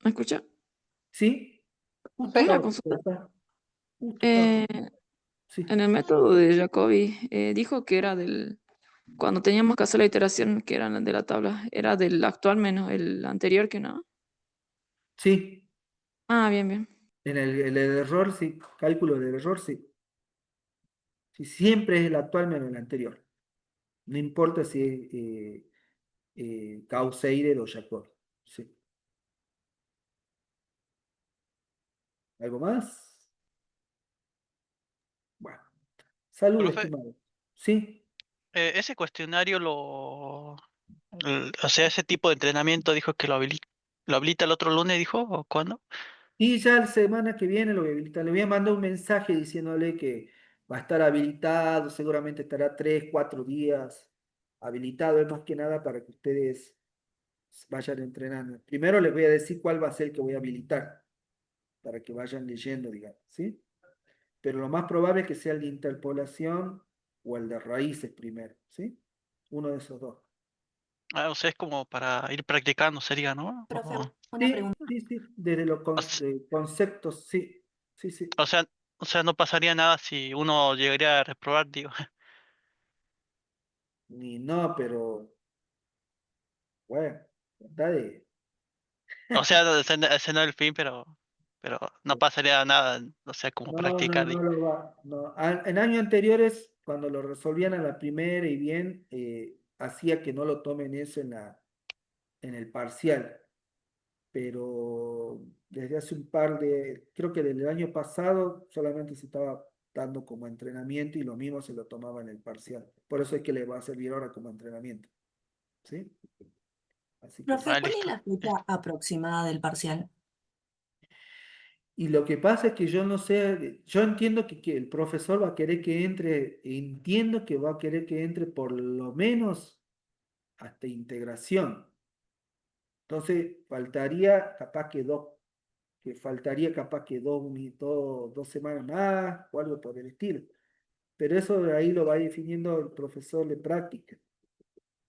¿me escucha? ¿Sí? Justo Una estaba consulta. justo estaba Eh, Sí. en el método de Jacobi, dijo que era cuando teníamos que hacer la iteración, que era de la tabla, era del actual menos el anterior que no. Sí. Ah, bien, bien. En el error, sí. Cálculo del error, sí. Sí, siempre es el actual menos el anterior. No importa si es Gauss-Seidel o Jacobi. Sí. ¿Algo más? Bueno. Salud, Profe, estimado. Sí. ese cuestionario o sea, ese tipo de entrenamiento dijo que lo habilita el otro lunes, dijo, ¿o cuándo? Y ya la semana que viene lo voy a habilitar. Le voy a mandar un mensaje diciéndole que va a estar habilitado, seguramente estará 3, 4 días habilitado, es más que nada para que ustedes vayan entrenando. Primero les voy a decir cuál va a ser el que voy a habilitar, para que vayan leyendo, digamos, ¿sí? Pero lo más probable es que sea el de interpolación o el de raíces primero, ¿sí? Uno de esos dos. Ah, o sea, es como para ir practicando, sería, ¿no? Profe, una Sí, pregunta. sí, sí, desde los O s- conceptos, sí, sí, sí. o sea, o sea, no pasaría nada si uno llegaría a reprobar, digo. Ni no, pero bueno, está de... O sea, ese no es el fin, pero no pasaría nada, o sea, como No, no, practicar, no digo. lo va. No. En años anteriores, cuando lo resolvían a la primera y bien, hacía que no lo tomen eso en el parcial. Pero desde hace un creo que desde el año pasado solamente se estaba dando como entrenamiento y lo mismo se lo tomaba en el parcial. Por eso es que le va a servir ahora como entrenamiento. ¿Sí? Así que Profe, Ah, ¿cuál es listo. la fecha aproximada del parcial? y lo que pasa es que yo no sé, yo entiendo que el profesor va a querer que entre, entiendo que va a querer que entre por lo menos hasta integración. Entonces, faltaría capaz que 2 semanas más o algo por el estilo. Pero eso de ahí lo va definiendo el profesor de práctica,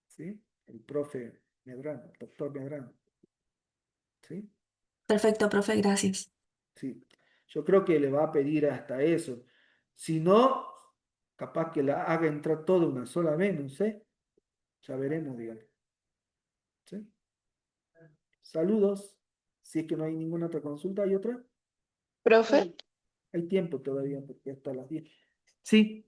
¿sí? El profe Medrano, el doctor Medrano, ¿sí? Perfecto, profe, gracias. Sí. Yo creo que le va a pedir hasta eso. Si no, capaz que la haga entrar todo de una sola vez, no sé. Ya veremos, digamos. ¿Sí? Saludos. Si es que no hay ninguna otra consulta, ¿hay otra? Profe, Hay tiempo todavía, porque hasta las 10. Sí,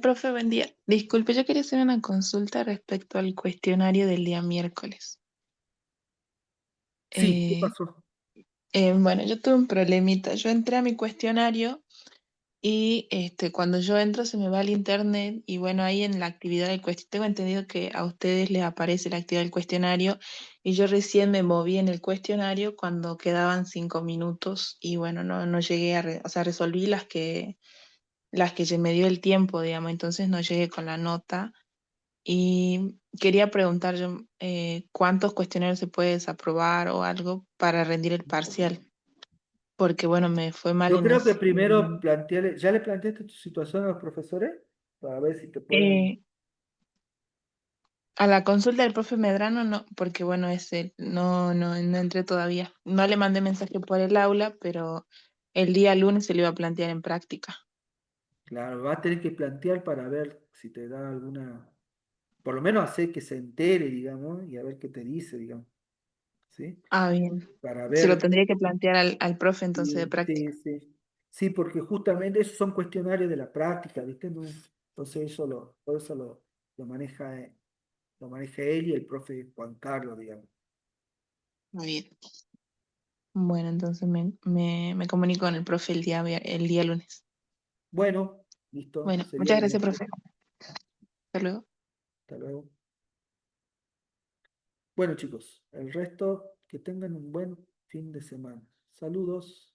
profe, buen día. Disculpe, yo quería hacer una consulta respecto al cuestionario del día miércoles. sí, ¿qué Eh, pasó? bueno, yo tuve un problemita. Yo entré a mi cuestionario y cuando yo entro se me va el internet y bueno, ahí en la actividad del cuestionario, tengo entendido que a ustedes les aparece la actividad del cuestionario y yo recién me moví en el cuestionario cuando quedaban 5 minutos y bueno, no llegué o sea, resolví las que se me dio el tiempo, digamos, entonces no llegué con la nota. Y quería preguntar yo, ¿cuántos cuestionarios se puede desaprobar o algo para rendir el parcial? Porque bueno, me fue mal Yo en creo que ese. primero ¿ya le planteaste tu situación a los profesores? Para ver si te pueden... Eh, a la consulta del profe Medrano no, porque bueno, ese no entré todavía. No le mandé mensaje por el aula, pero el día lunes se lo iba a plantear en práctica. Claro, va a tener que plantear para ver si te da alguna... Por lo menos hacer que se entere, digamos, y a ver qué te dice, digamos. ¿Sí? Ah, bien. Para Se lo ver... tendría que plantear al profe entonces de Sí, práctica. sí, sí. Sí, porque justamente esos son cuestionarios de la práctica, ¿viste? Entonces por eso lo maneja él y el profe Juan Carlos, digamos. Muy bien. Bueno, entonces me comunico con el profe el día lunes. Bueno, listo, Bueno, sería muchas lo gracias, mejor. profe. Hasta luego. Hasta luego. Bueno, chicos, el resto que tengan un buen fin de semana. Saludos.